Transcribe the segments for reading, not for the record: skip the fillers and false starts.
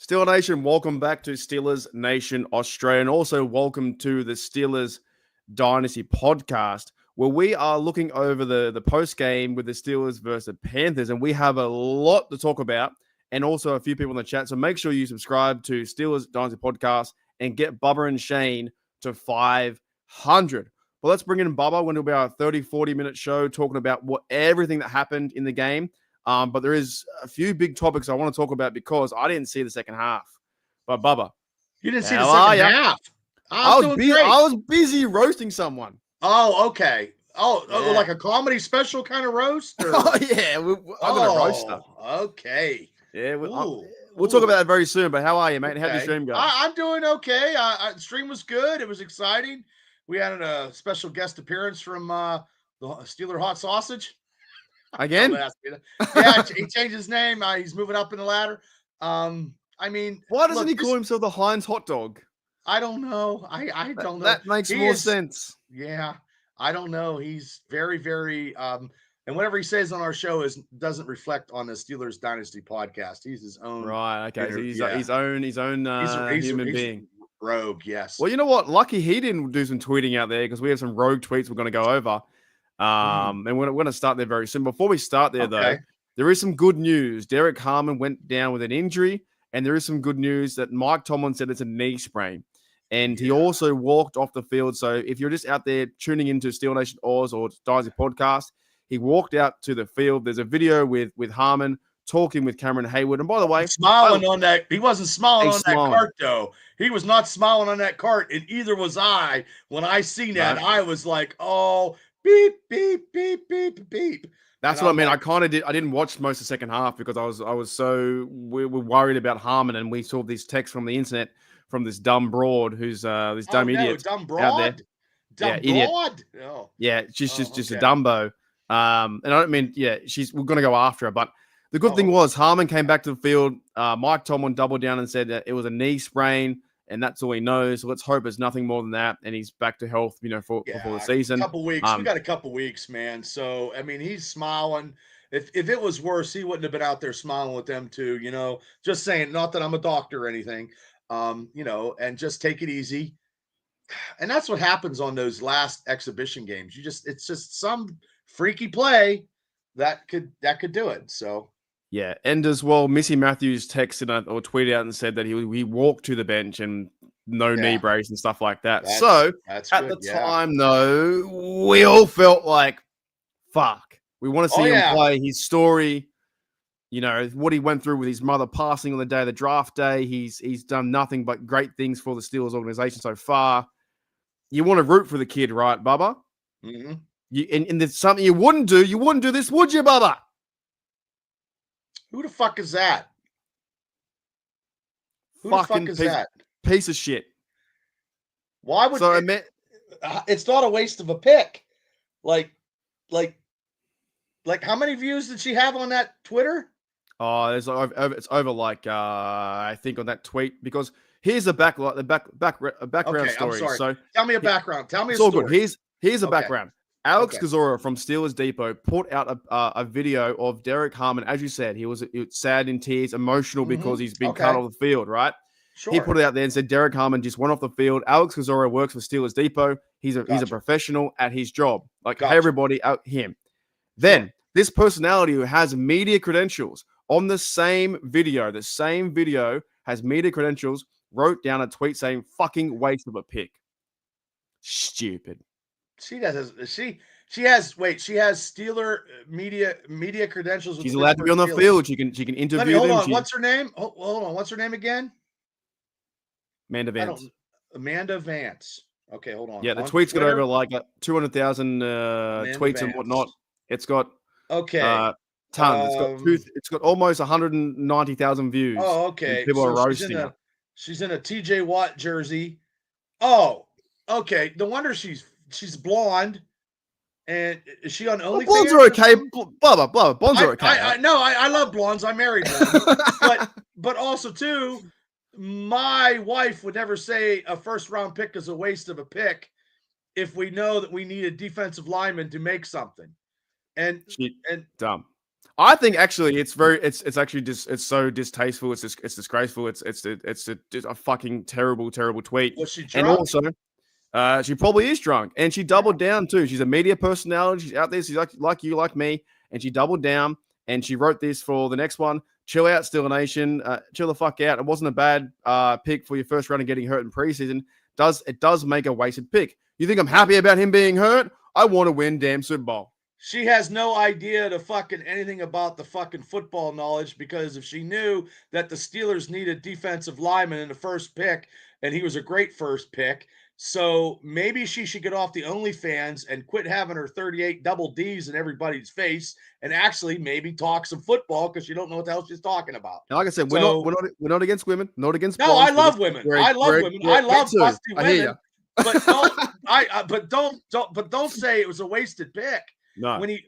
Steeler Nation, welcome back to Steelers Nation Australia, and also welcome to the Steelers Dynasty podcast, where we are looking over the post game with the Steelers versus the Panthers, and we have a lot to talk about, and also a few people in the chat. So make sure you subscribe to Steelers Dynasty podcast and get Bubba and Shane to 500. Well, let's bring in Bubba. When it'll be our 30-40 minute show talking about everything that happened in the game. But there is a few big topics I want to talk about because I didn't see the second half. But Bubba, you didn't see the second half. I was busy roasting someone. Oh, okay. Oh, Yeah. like a comedy special kind of roast? Or? Oh, yeah. I'm going to roast her. Okay. Yeah, we'll talk about that very soon. But how are you, mate? How'd your stream go? I'm doing okay. The stream was good. It was exciting. We had a special guest appearance from the Steeler Hot Sausage. Again? Yeah, he changed his name. He's moving up in the ladder. I mean, why doesn't he call himself the Heinz hot dog? I don't know. I don't know. That makes more sense. Yeah, I don't know. He's very, very and whatever he says on our show doesn't reflect on the Steelers Dynasty podcast. He's his own. Right. Okay. So he's his own human being. Rogue. Yes. Well, you know what? Lucky he didn't do some tweeting out there because we have some rogue tweets we're going to go over. And we're going to start there very soon. Before we start there, though, there is some good news. Derek Harmon went down with an injury, and there is some good news that Mike Tomlin said it's a knee sprain. And he also walked off the field. So if you're just out there tuning into Steel Nation Oz or Dynasty podcast, he walked out to the field. There's a video with Harmon talking with Cameron Hayward. And by the way, smiling on that. He wasn't smiling on that cart, though. He was not smiling on that cart, and either was I. When I seen that, I was like, oh, beep, beep, beep, beep, beep. That's what I mean. I didn't watch most of the second half because we were worried about Harmon, and we saw these texts from the internet from this dumb broad who's this dumb idiot dumb broad out there. Dumb broad. Oh. Yeah, she's just a dumbo. And I don't mean we're gonna go after her, but the good thing was Harmon came back to the field. Mike Tomlin doubled down and said that it was a knee sprain. And that's all he knows. So let's hope it's nothing more than that. And he's back to health, before the season. A couple weeks. We got a couple weeks, man. So, I mean, he's smiling. If it was worse, he wouldn't have been out there smiling with them too, Just saying, not that I'm a doctor or anything, and just take it easy. And that's what happens on those last exhibition games. It's just some freaky play that could do it. So. Yeah, and as well, Missy Matthews texted or tweeted out and said that he walked to the bench and no knee brace and stuff like that. At the time, though, we all felt like, fuck. We want to see him play his story, what he went through with his mother passing on the day of the draft day. He's done nothing but great things for the Steelers organization so far. You want to root for the kid, right, Bubba? Mm-hmm. And there's something you wouldn't do. You wouldn't do this, would you, Bubba? Who the fuck is that? Piece of shit. Why would it's not a waste of a pick? Like how many views did she have on that Twitter? Oh, it's over like I think on that tweet because here's a background story. I'm sorry. So tell me a background. Tell me it's a all story. Good. Here's a background. Alex Kozora from Steelers Depot put out a video of Derek Harmon. As you said, he was sad in tears, emotional because he's been cut off the field, right? Sure. He put it out there and said Derek Harmon just went off the field. Alex Kozora works for Steelers Depot. He's a professional at his job. Hey, everybody out him. Then this personality who has media credentials on the same video has media credentials, wrote down a tweet saying fucking waste of a pick. Stupid. She has Steeler media credentials. She's allowed to be on the field. She can interview them. Hold on. What's her name? Hold on. What's her name again? Amanda Vance. Amanda Vance. Okay, hold on. Yeah, the tweet's got over like 200,000 tweets and whatnot. It's got tons. It's got almost 190,000 views. Oh, okay. People are roasting her. She's in a TJ Watt jersey. Oh, okay. No wonder she's blonde. And is she on OnlyFans? Blondes are okay. Blah. Blondes are okay. I love blondes. I married one. but also, too, my wife would never say a first-round pick is a waste of a pick if we know that we need a defensive lineman to make something. And dumb. I think actually it's actually just it's so distasteful. It's disgraceful. It's just a fucking terrible tweet. Was she And drunk? also, she probably is drunk, and she doubled down too. She's a media personality. She's out there. She's like you, like me, and she doubled down and she wrote this for the next one. Chill out, Steeler Nation. Chill the fuck out. It wasn't a bad pick for your first round and getting hurt in preseason. It does make a wasted pick. You think I'm happy about him being hurt? I want to win damn Super Bowl. She has no idea to fucking anything about the fucking football knowledge, because if she knew that the Steelers needed defensive lineman in the first pick, and he was a great first pick, so maybe she should get off the OnlyFans and quit having her 38 double D's in everybody's face and actually maybe talk some football, because you don't know what the hell she's talking about. And like I said, So, we're not against women, not against no, blondes. I love women. I love women. I love busty women. But don't say it was a wasted pick. No, When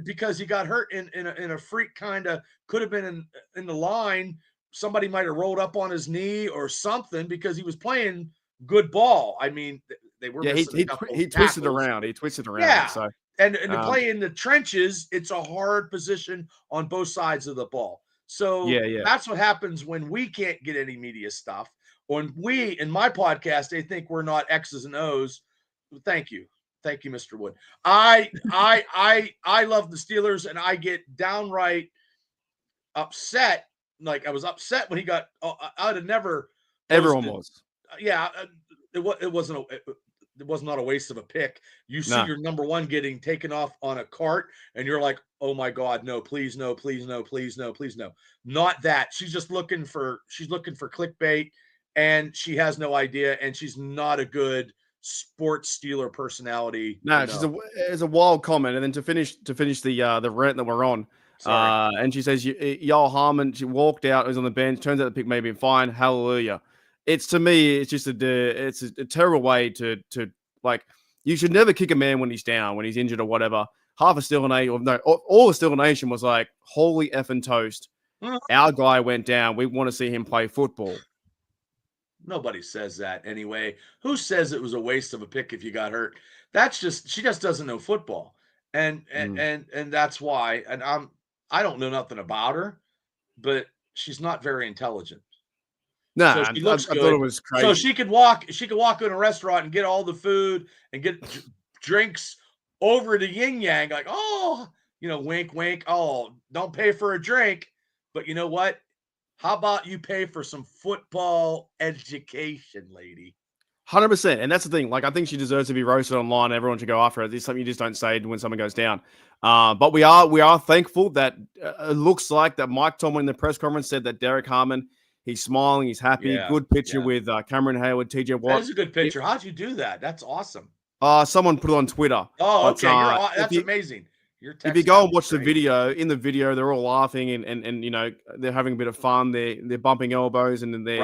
because he got hurt in a freak kind of, could have been in the line. Somebody might have rolled up on his knee or something, because he was playing good ball. I mean, they were missing a couple he twisted around. He twisted around. Yeah. So and to play in the trenches, it's a hard position on both sides of the ball. So that's what happens when we can't get any media stuff. When we, in my podcast, they think we're not X's and O's. Thank you, Mr. Wood. I love the Steelers, and I get downright upset. Like, I was upset when he got. I'd have never. Everyone was. Yeah, it was not a waste of a pick. You see your number one getting taken off on a cart, and you're like, oh my God, no, please, no, please, no, please, no, please, no. Not that. She's looking for clickbait, and she has no idea, and she's not a good sports Steeler personality. No, it's a wild comment. And then to finish the rant that we're on, and she says, Y'all Harmon, she walked out, was on the bench. Turns out the pick may be fine. Hallelujah. To me, it's just a terrible way to like, you should never kick a man when he's down, when he's injured or whatever. Half of Steeler Nation, all of Steeler Nation was like, holy effing toast. Our guy went down. We want to see him play football. Nobody says that anyway. Who says it was a waste of a pick if you got hurt? She just doesn't know football. And that's why. And I don't know nothing about her, but she's not very intelligent. No, so she looks good. I thought it was crazy. So she could walk in a restaurant and get all the food and get drinks over to Yin Yang, like, oh, wink, wink. Oh, don't pay for a drink. But you know what? How about you pay for some football education, lady? 100%. And that's the thing. Like, I think she deserves to be roasted online. Everyone should go after her. This is something you just don't say when someone goes down. But we are thankful that it looks like that Mike Tomlin in the press conference said that Derek Harmon, he's smiling, he's happy. Yeah, good picture with Cameron Hayward, TJ Watt. That is a good picture. How'd you do that? That's awesome. Someone put it on Twitter. Oh, okay. That's amazing. If you go and watch the video, in the video, they're all laughing and they're having a bit of fun. They're bumping elbows and then they're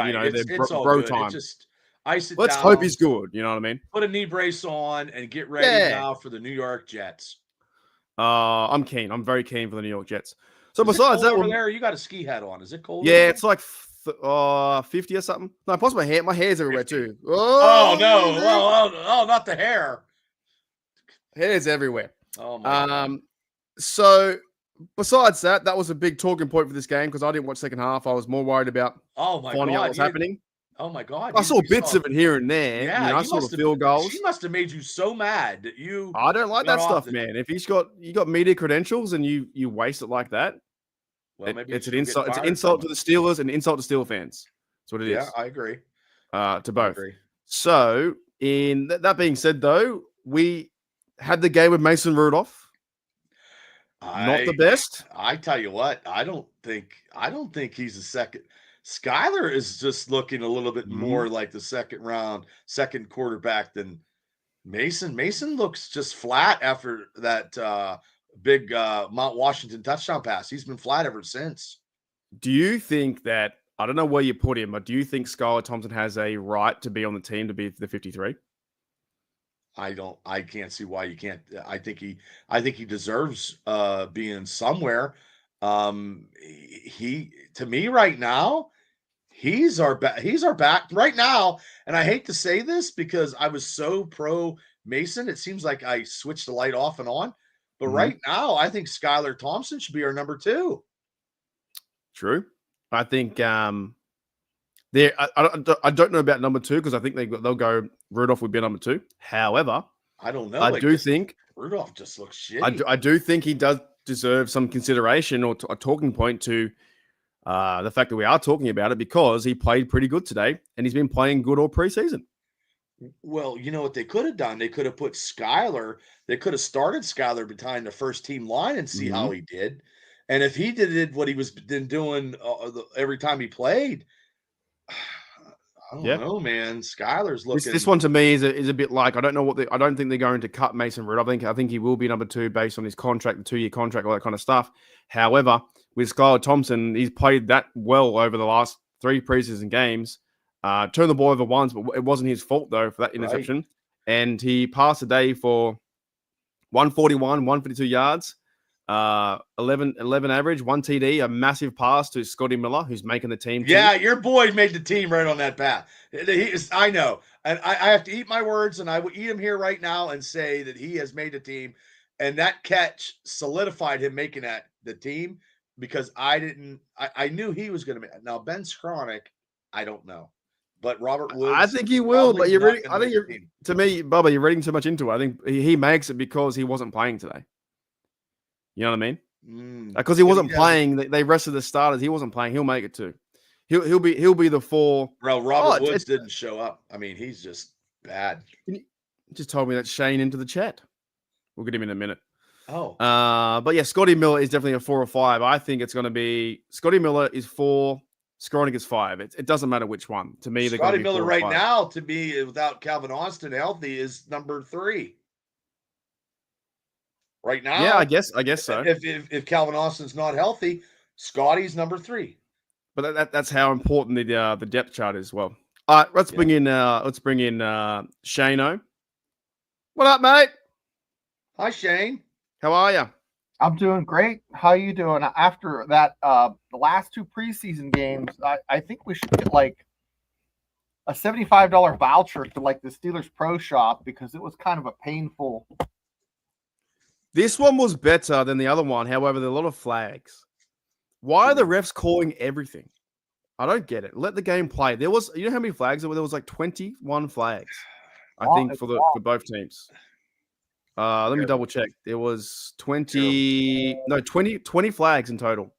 bro time. Ice it Let's down, hope he's good. You know what I mean? Put a knee brace on and get ready now for the New York Jets. I'm keen. I'm very keen for the New York Jets. So besides that, over there, you got a ski hat on. Is it cold? Yeah, it's like 50 or something. No, plus my hair. My hair's everywhere 50. Too. Oh no! Oh, not the hair. Hair's everywhere. Oh my God. So besides that, that was a big talking point for this game because I didn't watch second half. I was more worried about finding out what's happening. Oh my God! I saw bits of it here and there. Yeah, I saw the field goals. She must have made you so mad that you. I don't like that stuff, man. If you got media credentials and you waste it like that, well, maybe it's an insult. It's an insult to the Steelers and an insult to Steelers fans. That's what it is. Yeah, I agree. To both. So, in that being said, though, we had the game with Mason Rudolph. Not the best. I tell you what, I don't think he's a second. Skyler is just looking a little bit more like the second quarterback than Mason. Mason looks just flat after that big Mount Washington touchdown pass. He's been flat ever since. Do you think that, I don't know where you put him, but do you think Skylar Thompson has a right to be on the team to be the 53? I can't see why you can't. I think he deserves being somewhere. He, to me right now, he's our back right now. And I hate to say this because I was so pro Mason. It seems like I switched the light off and on, But right now, I think Skylar Thompson should be our number 2. True. I think there. I don't know about number 2 because I think they'll go Rudolph would be number 2. However, I don't know. I do think Rudolph just looks shitty. I do think he does deserve some consideration or a talking point to the fact that we are talking about it because he played pretty good today and he's been playing good all preseason. Well, you know what they could have done? They could have put Skylar. They could have started Skylar behind the first team line and see how he did. And if he did what he was been doing every time he played, I don't know, man. Skylar's looking. This one to me is a bit like I don't know I don't think they're going to cut Mason Rudolph. I think he will be number 2 based on his contract, the 2-year contract, all that kind of stuff. However, with Skylar Thompson, he's played that well over the last 3 preseason games. Turned the ball over once, but it wasn't his fault though for that interception. Right. And he passed a day for 141, 152 yards, 11 average, 1 TD, a massive pass to Scotty Miller, who's making the team. Yeah, your boy made the team right on that path. I know. And I have to eat my words, and I will eat them here right now and say that he has made the team. And that catch solidified him making the team because I knew he was going to make. Now, Ben Skronik, I don't know. But Robert Woods, I think he will. But to me, Bubba, you're reading too much into it. I think he makes it because he wasn't playing today. You know what I mean? Because he wasn't playing. They rested the starters. He wasn't playing. He'll make it too. He'll be the 4. Bro, Robert Woods didn't show up. I mean, he's just bad. He just told me that Shane into the chat. We'll get him in a minute. Oh. But yeah, Scotty Miller is definitely a 4 or 5. I think it's going to be Scotty Miller is 4. Skronik is 5. It doesn't matter which one. To me, Scotty Miller right now, to me, without Calvin Austin healthy, is number 3. Right now, yeah, I guess so. If Calvin Austin's not healthy, Scotty's number 3. But that's how important the depth chart is. Well, all right, let's bring in Shane-O. What up, mate? Hi, Shane. How are you? I'm doing great. How you doing? After that, the last 2 preseason games, I think we should get like a $75 voucher to like the Steelers Pro Shop because it was kind of a painful. This one was better than the other one. However, there are a lot of flags. Why are the refs calling everything? I don't get it. Let the game play. There was, you know how many flags there were? There was like 21 flags, I think, for both teams. Let me double check. There was 20 flags in total.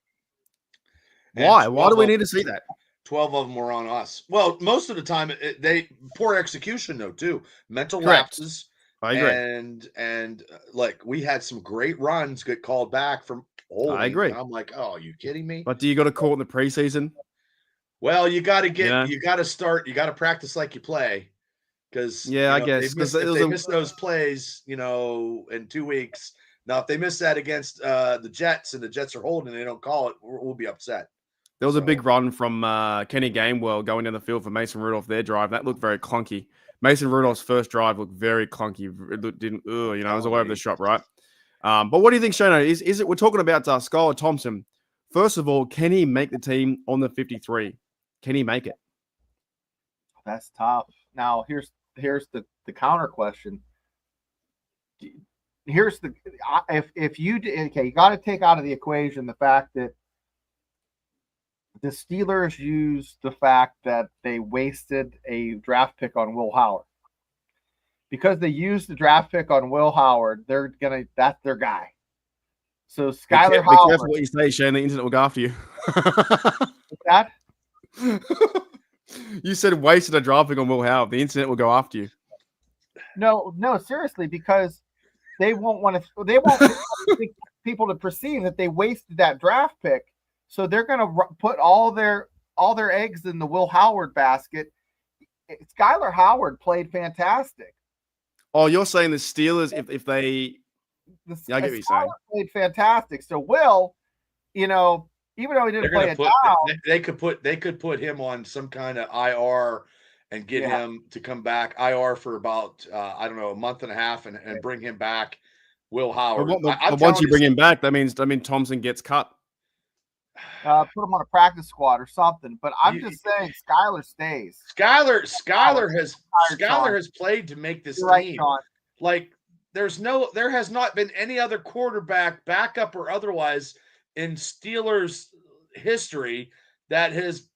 Why? Why do we need to see that? 12 of them were on us. Well, most of the time, they poor execution, though, too. Mental lapses. I agree. And like we had some great runs get called back from holding. I agree. I'm like, oh, are you kidding me? But do you got to call in the preseason? Well, you got to practice like you play. Because I guess if they miss those plays, in 2 weeks. Now, if they miss that against the Jets and the Jets are holding and they don't call it, we'll be upset. There was a big run from Kenny Gainwell going down the field for Mason Rudolph, their drive. That looked very clunky. Mason Rudolph's first drive looked very clunky. It was all over the shop, right? But what do you think, Shane? Is it we're talking about Skylar Thompson? First of all, can he make the team on the 53? Can he make it? That's tough. Now, here's the counter question. You got to take out of the equation the fact that the Steelers used the fact that they wasted a draft pick on Will Howard. Because they used the draft pick on Will Howard, that's their guy. So Skylar Howard. Be careful what you say, Shane. The internet will go after you. What's that? You said wasted a draft pick on Will Howard. The internet will go after you. No, seriously, because they won't want people to perceive that they wasted that draft pick. So they're going to put all their eggs in the Will Howard basket. Skylar Howard played fantastic. Oh, you're saying the Steelers, if they... I get what you're saying. Played fantastic. So Will, even though he didn't play a down, they could put him on some kind of IR and get him to come back IR for about a month and a half and bring him back. Will Howard. But once you bring him back, that means Thompson gets cut. Put him on a practice squad or something. But I'm just saying, Skylar stays. Skylar has played to make this team. Right, Sean. Like there has not been any other quarterback, backup or otherwise, in Steelers history that has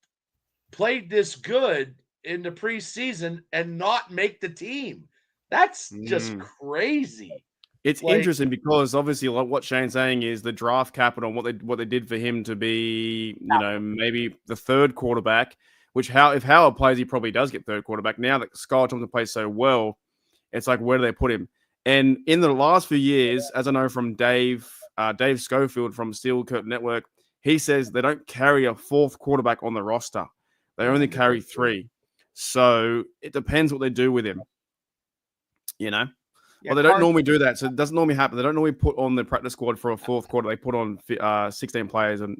played this good in the preseason and not make the team. That's just crazy. It's interesting because obviously, like what Shane's saying is the draft capital and what they did for him to be, maybe the third quarterback. Which if Howard plays, he probably does get third quarterback. Now that Skylar Thompson plays so well, it's like where do they put him? And in the last few years, as I know from Dave Schofield from Steel Curtain Network, he says they don't carry a fourth quarterback on the roster. They only carry 3. So it depends what they do with him. Yeah, well, they don't normally do that. So it doesn't normally happen. They don't normally put on the practice squad for a fourth quarter. They put on 16 players and,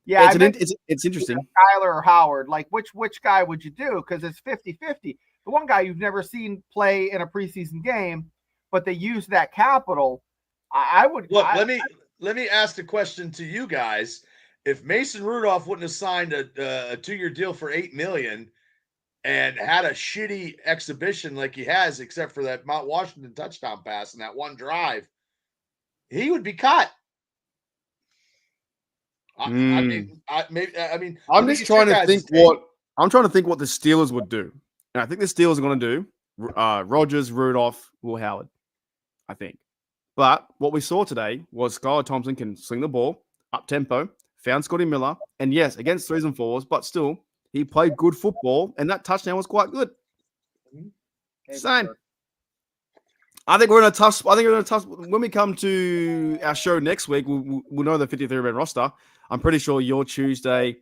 Yeah, it's interesting. Kyler or Howard, like which guy would you do? Because it's 50-50. The one guy you've never seen play in a preseason game, but they use that capital. I would look. Let me ask the question to you guys: if Mason Rudolph wouldn't have signed a 2-year deal for $8 million and had a shitty exhibition like he has, except for that Mount Washington touchdown pass and that one drive, he would be cut. I'm just trying to think what the Steelers would do. And I think the Steelers are going to do Rodgers, Rudolph, Will Howard, I think. But what we saw today was Skylar Thompson can sling the ball up tempo, found Scotty Miller, and yes, against 3s and 4s, but still he played good football, and that touchdown was quite good. Same. I think we're in a tough. When we come to our show next week, we'll know the 53-man roster. I'm pretty sure your Tuesday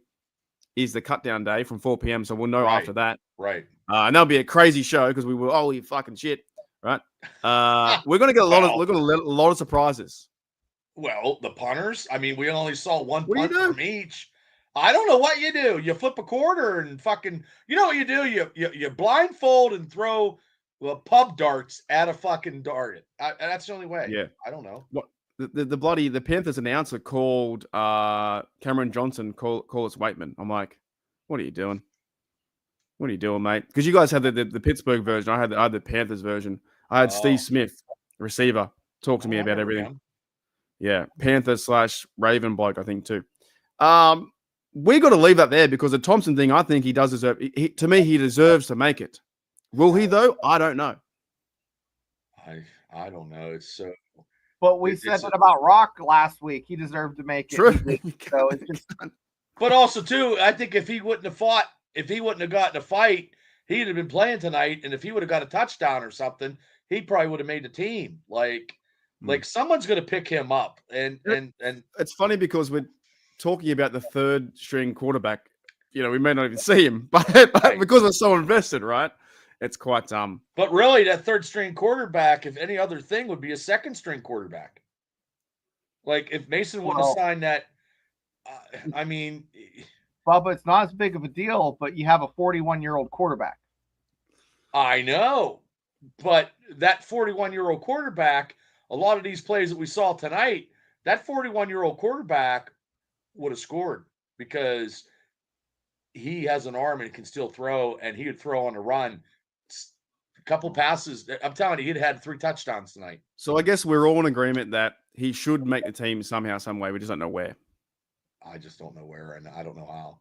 is the cut down day from 4 p.m. So we'll know after that. Right. And that'll be a crazy show because we will. Holy fucking shit! Right. We're gonna get a lot of surprises. Well, the punters. I mean, we only saw one punt from each. I don't know what you do. You flip a quarter and fucking. You know what you do? You blindfold and throw pub darts at a fucking target. That's the only way. Yeah. I don't know. What the Panthers announcer called Cameron Johnson call us Waitman. I'm like, what are you doing? What are you doing, mate? Because you guys had the Pittsburgh version. I had the Panthers version. I had Steve Smith, receiver, talk to me about everything. Him. Yeah, Panthers/Raven bloke, I think too. We got to leave that there because the Thompson thing, I think he does deserve. To me, he deserves to make it. Will he though? I don't know. I don't know. It's so. But we said that about Rock last week. He deserved to make it. True. So it's just. But also too, I think if he wouldn't have fought, if he wouldn't have gotten a fight, he'd have been playing tonight. And if he would have got a touchdown or something, he probably would have made the team. Like someone's going to pick him up. And it's funny because we're talking about the third string quarterback. We may not even see him, but because we're so invested, right? It's quite But really, that third string quarterback, if any other thing, would be a second string quarterback. Like if Mason wouldn't have signed that, I mean, Bubba, it's not as big of a deal, but you have a 41-year-old quarterback. I know, but that 41-year-old quarterback, a lot of these plays that we saw tonight, that 41-year-old quarterback would have scored because he has an arm and can still throw, and he would throw on a run. A couple passes. I'm telling you, he'd had 3 touchdowns tonight. So I guess we're all in agreement that he should make the team somehow, some way. We just don't know where. I just don't know where, and I don't know how.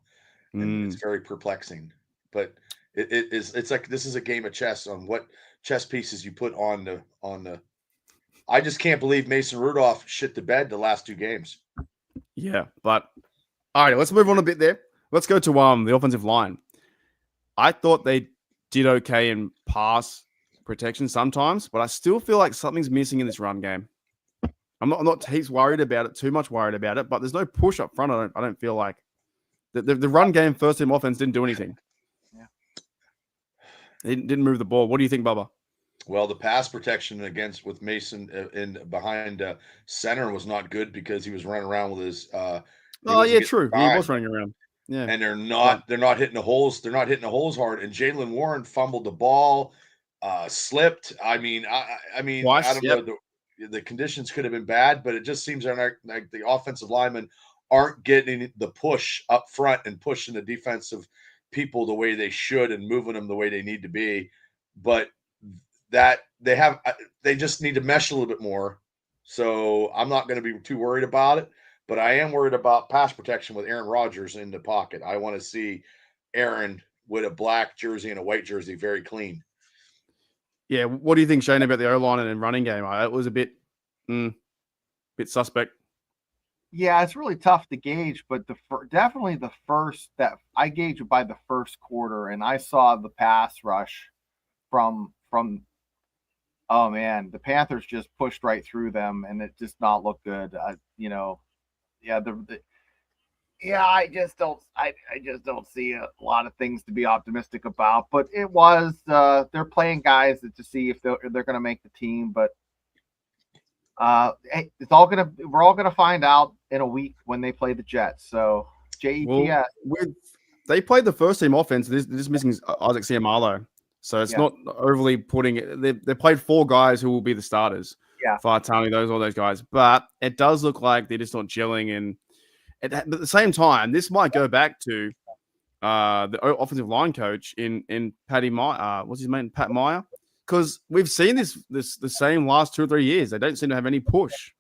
And it's very perplexing. But it's like this is a game of chess on what chess pieces you put on the. I just can't believe Mason Rudolph shit the bed the last 2 games. Yeah, but all right, let's move on a bit there. Let's go to the offensive line. I thought they did okay in pass protection sometimes, but I still feel like something's missing in this run game. I'm not heaps worried about it, too much worried about it, but there's no push up front. I don't feel like the run game first team offense didn't do anything. Yeah, they didn't move the ball. What do you think, Bubba? Well, the pass protection with Mason in behind center was not good because he was running around with his. True. He was running around. Yeah, and they're not hitting the holes. They're not hitting the holes hard. And Jaylen Warren fumbled the ball, slipped. I mean, Twice, I don't know. The conditions could have been bad, but it just seems like the offensive linemen aren't getting the push up front and pushing the defensive people the way they should and moving them the way they need to be. But that they just need to mesh a little bit more. So I'm not going to be too worried about it, but I am worried about pass protection with Aaron Rodgers in the pocket. I want to see Aaron with a black jersey and a white jersey very clean. Yeah, what do you think, Shane, about the O-line and running game? It was a bit suspect. Yeah, it's really tough to gauge, but definitely the first that I gauge it by the first quarter, and I saw the pass rush from oh man, the Panthers just pushed right through them, and it just not look good. I just don't see a lot of things to be optimistic about. But it was they're playing guys to see if they're going to make the team, but. We're all gonna find out in a week when they play the Jets. So JETS. Well, they played the first team offense. They're just missing Isaac Seumalo, so it's not overly putting it. They played 4 guys who will be the starters. Yeah, Fartani, all those guys. But it does look like they're just not gelling. And but at the same time, this might go back to the offensive line coach in Patty Meyer. What's his name? Pat Meyer. Because we've seen this the same last 2 or 3 years. They don't seem to have any push.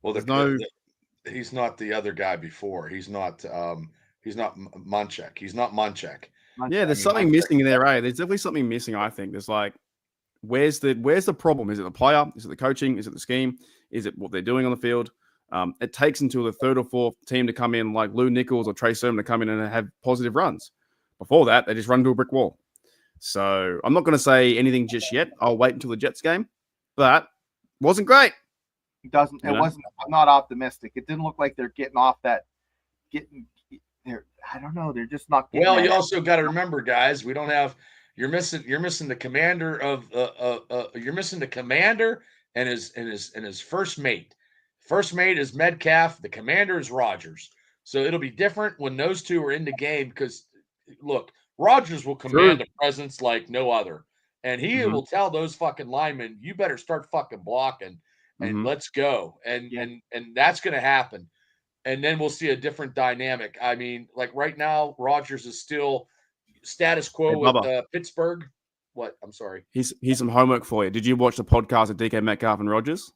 Well, he's not the other guy before. He's not Munchak. He's not Munchak. Yeah, there's something missing in there, eh? There's definitely something missing, I think. There's like, where's the problem? Is it the player? Is it the coaching? Is it the scheme? Is it what they're doing on the field? It takes until the 3rd or 4th team to come in, like Lou Nichols or Trey Sermon, to come in and have positive runs. Before that, they just run to a brick wall. So I'm not going to say anything just yet. I'll wait until the Jets game, but wasn't great. It wasn't. I'm not optimistic. It didn't look like they're getting off that. I don't know. They're just not. Well, you also got to remember, guys. We don't have. You're missing the commander of. You're missing the commander and his first mate. First mate is Metcalf. The commander is Rodgers. So it'll be different when those two are in the game because, look. Rodgers will command a presence like no other. And he will tell those fucking linemen, you better start fucking blocking and let's go. And that's going to happen. And then we'll see a different dynamic. I mean, like right now, Rodgers is still status quo with Pittsburgh. What? I'm sorry. Here's some homework for you. Did you watch the podcast of DK Metcalf and Rodgers?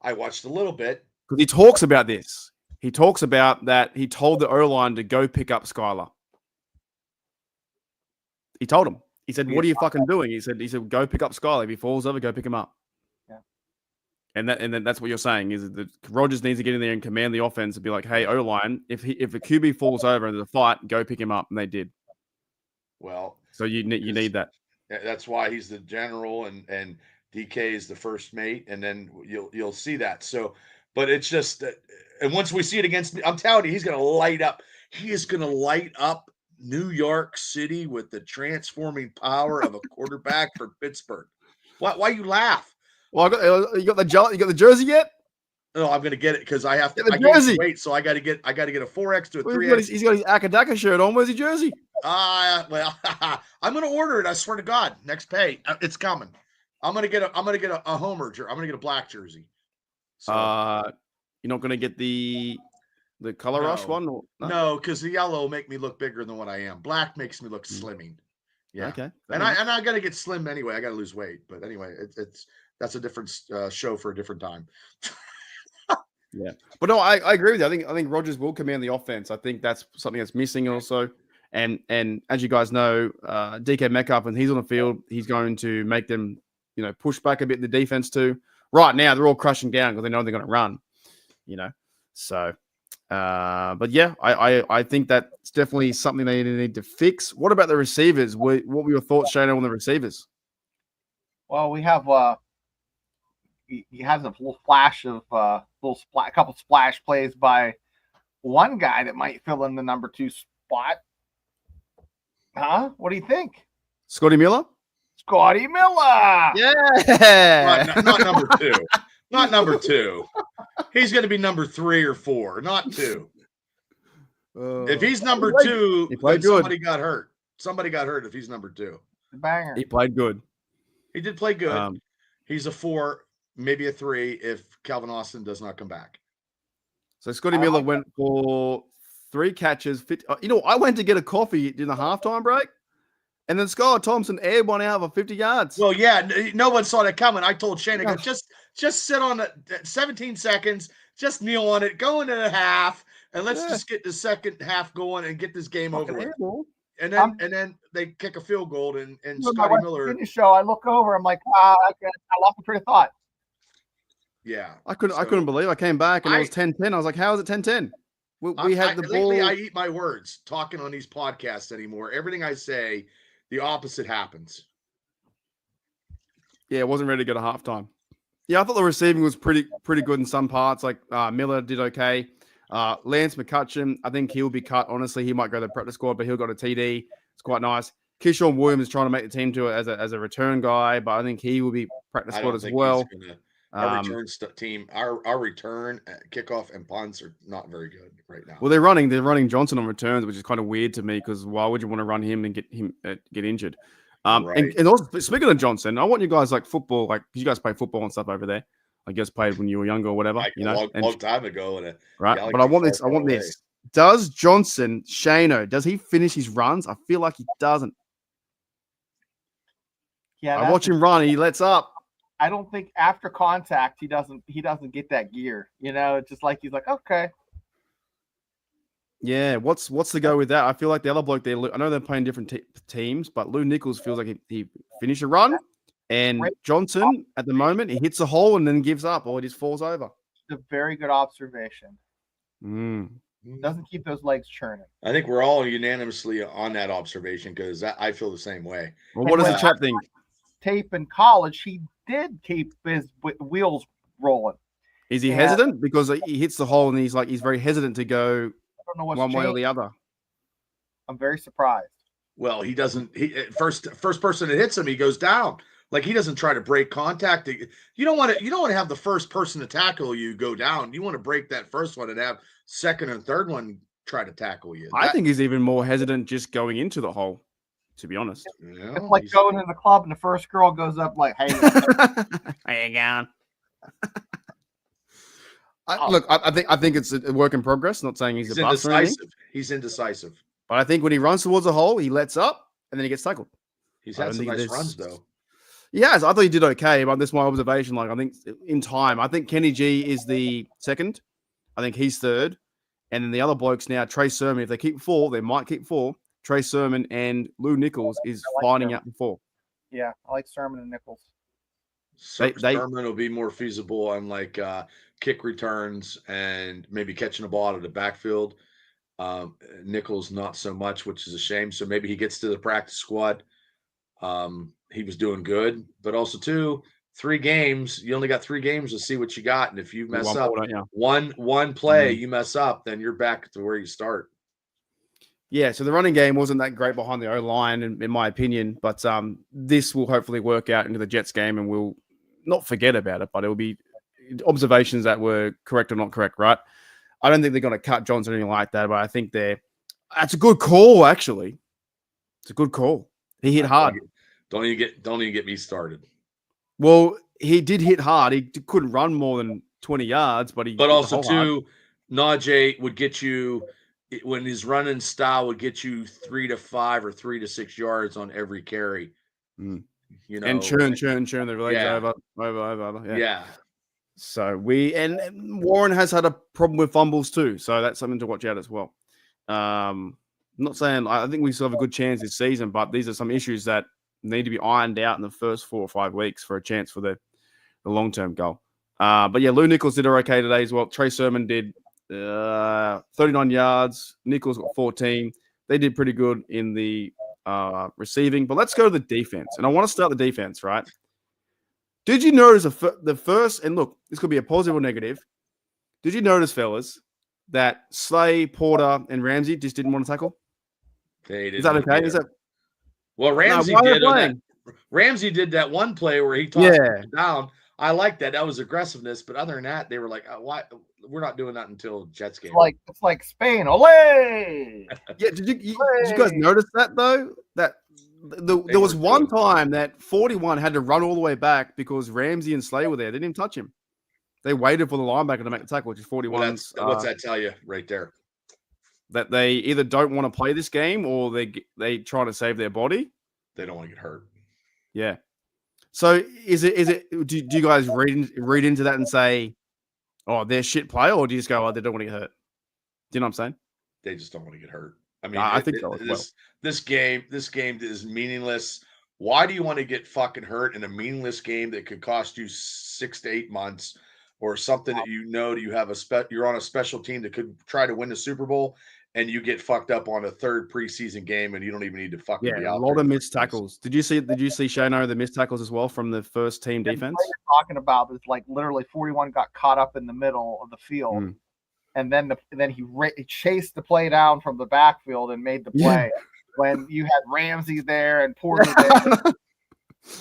I watched a little bit. Because he talks about this. He talks about that he told the O-line to go pick up Skylar. He told him. He said, "What are you fucking doing?" He said, "Go pick up Skylar. If he falls over, go pick him up." Yeah. And then that's what you're saying is that Rodgers needs to get in there and command the offense and be like, "Hey, O-line, if a QB falls over and there's a fight, go pick him up." And they did. Well, so you need that. That's why he's the general and DK is the first mate, and then you'll see that. So, but it's just and once we see it against, I'm telling you, he's going to light up. He is going to light up New York City with the transforming power of a quarterback for Pittsburgh. Why you laugh? Well, you got the jersey yet? No, I'm gonna get it because I have to. The jersey. Wait, so I got to get a 4X to a 3X. He's got his Akadaka shirt on. Where's his jersey? Well, I'm gonna order it. I swear to God, next pay, it's coming. I'm gonna get a Homer jersey. I'm gonna get a black jersey. So, you're not gonna get the color rush one? Or, no, because the yellow will make me look bigger than what I am. Black makes me look slimming. Yeah. Okay. And I got to get slim anyway. I got to lose weight. But anyway, that's a different show for a different time. Yeah. But no, I agree with you. I think Rodgers will command the offense. I think that's something that's missing also. And as you guys know, DK Metcalf, when he's on the field, he's going to make them, push back a bit in the defense too. Right now, they're all crushing down because they know they're going to run, So, but yeah, I think that's definitely something they need to fix. What about the receivers? What were your thoughts, Shane, on the receivers? Well, we have he has a little flash of a couple splash plays by one guy that might fill in the number 2 spot. Huh? What do you think? Scotty Miller? Scotty Miller. Yeah. Not number 2. Not number 2. He's going to be number 3 or 4, not 2. If he's number 2, then somebody got hurt. Somebody got hurt if he's number 2. Banger. He played good. He did play good. He's a 4, maybe a 3 if Calvin Austin does not come back. So Scotty Miller went for 3 catches. I went to get a coffee in the halftime break, And then Skylar Thompson aired one out for 50 yards. Well, yeah, no one saw that coming. I told Shane, I go, just sit on it 17 seconds, just kneel on it, go into the half, and let's just get the second half going and get this game over with. And then they kick a field goal, and Scotty Miller. Show, I look over, I'm like, I lost my train of thought. Yeah, I couldn't believe. I came back and it was 10-10. I was like, how is it 10-10? We had the ball. Lately, I eat my words talking on these podcasts anymore. Everything I say, the opposite happens. Yeah, it wasn't ready to go to halftime. Yeah, I thought the receiving was pretty good in some parts. Like Miller did okay. Lance McCutcheon, I think he'll be cut. Honestly, he might go to the practice squad, but he'll got a TD. It's quite nice. Keyshawn Williams is trying to make the team to it as a return guy, but I think he will be practice squad as well. Our return team, our return kickoff and punts are not very good right now. Well, they're running Johnson on returns, which is kind of weird to me because why would you want to run him and get injured? Right. And also speaking of Johnson, I want you guys like football, like you guys play football and stuff over there. I guess played when you were younger or whatever, like a long time ago. Right, but I want this. Does Johnson, Shano, does he finish his runs? I feel like he doesn't. Yeah, I watch him run and he lets up. I don't think after contact he doesn't get that gear. It's just like he's like, okay. Yeah, what's the go with that? I feel like the other bloke there, I know they're playing different teams, but Lou Nichols feels like he finished a run, and Johnson at the moment he hits a hole and then gives up or he just falls over. It's a very good observation. Doesn't keep those legs churning. I think we're all unanimously on that observation because I feel the same way. Well, what does the chat think? Tape in college, he did keep his wheels rolling. Is he hesitant because he hits the hole and he's very hesitant to go? I don't know what's one way or changed. the other. I'm very surprised. Well, he doesn't. First person that hits him, he goes down. Like he doesn't try to break contact. You don't want to have the first person to tackle you go down. You want to break that first one and have second and third one try to tackle you. I think he's even more hesitant just going into the hole, to be honest. Yeah, it's like going in the club and the first girl goes up like, "Hey, how you going?" I think it's a work in progress. Not saying he's a bust or anything. He's indecisive. But I think when he runs towards a hole, he lets up and then he gets tackled. He's had some nice runs though. Yes, I thought he did okay, but that's my observation. Like I think in time, I think Kenny G is the second. I think he's third, and then the other blokes now. Trey Sermon, if they keep four, they might keep four. Trey Sermon and Lou Nichols is finding out before. Yeah, I like Sermon and Nichols. Sermon will be more feasible on like kick returns and maybe catching a ball out of the backfield. Nichols not so much, which is a shame. So maybe he gets to the practice squad. He was doing good, but also 3 games. You only got 3 games to see what you got, and if you mess up one play, you mess up, then you're back to where you start. Yeah, so the running game wasn't that great behind the O-line, in my opinion, but this will hopefully work out into the Jets game, and we'll not forget about it, but it will be observations that were correct or not correct, right? I don't think they're going to cut Johnson or anything like that, but I think that's a good call, actually. It's a good call. He hit hard. Don't even get me started. Well, he did hit hard. He couldn't run more than 20 yards, but also too, Najee would get you when his running style would get you 3 to 5 or 3 to 6 yards on every carry. And churn the legs over. Yeah. So and Warren has had a problem with fumbles too, so that's something to watch out as well. I'm not saying I think we still have a good chance this season, but these are some issues that need to be ironed out in the first 4 or 5 weeks for a chance for the long-term goal. But yeah, Lou Nichols did okay today as well. Trey Sermon did 39 yards. Nichols got 14. They did pretty good in the receiving. But let's go to the defense. And I want to start the defense, right? Did you notice the first, and look, this could be a positive or negative. Did you notice, fellas, that Slay, Porter, and Ramsey just didn't want to tackle? Is that okay? Is that well, Ramsey did. Ramsey did that one play where he tossed it down. I like that. That was aggressiveness. But other than that, they were like, "Why? We're not doing that until Jets game." It's like Spain. Olé! Yeah. Did you guys notice that though? That there was one time that 41 had to run all the way back because Ramsey and Slay were there. They didn't even touch him. They waited for the linebacker to make the tackle, which is 41. What's that tell you right there? That they either don't want to play this game or they try to save their body. They don't want to get hurt. Yeah. So is it? Do you guys read into that and say, "Oh, they're shit player," or do you just go, "Oh, they don't want to get hurt"? Do you know what I'm saying? They just don't want to get hurt. I mean, I think so as well. This game is meaningless. Why do you want to get fucking hurt in a meaningless game that could cost you 6 to 8 months, or something that you have you're on a special team that could try to win the Super Bowl, and you get fucked up on a third preseason game and you don't even need to fucking be Yeah, a out lot there of missed tackles. Did you see Shano, the missed tackles as well from the first team defense? What you're talking about is like literally 41 got caught up in the middle of the field, and then he chased the play down from the backfield and made the play. When you had Ramsey there and Porter there,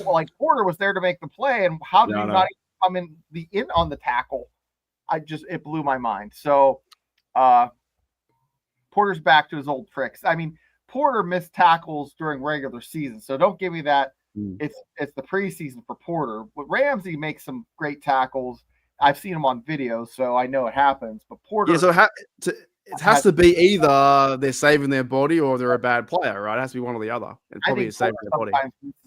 like Porter was there to make the play, and how did he not come in on the tackle? It blew my mind. So Porter's back to his old tricks. I mean, Porter missed tackles during regular season, so don't give me that. It's the preseason for Porter. But Ramsey makes some great tackles. I've seen him on video, so I know it happens. But Porter, it has to be either they're saving their body or they're a bad player, right? It has to be one or the other. And probably saving their body.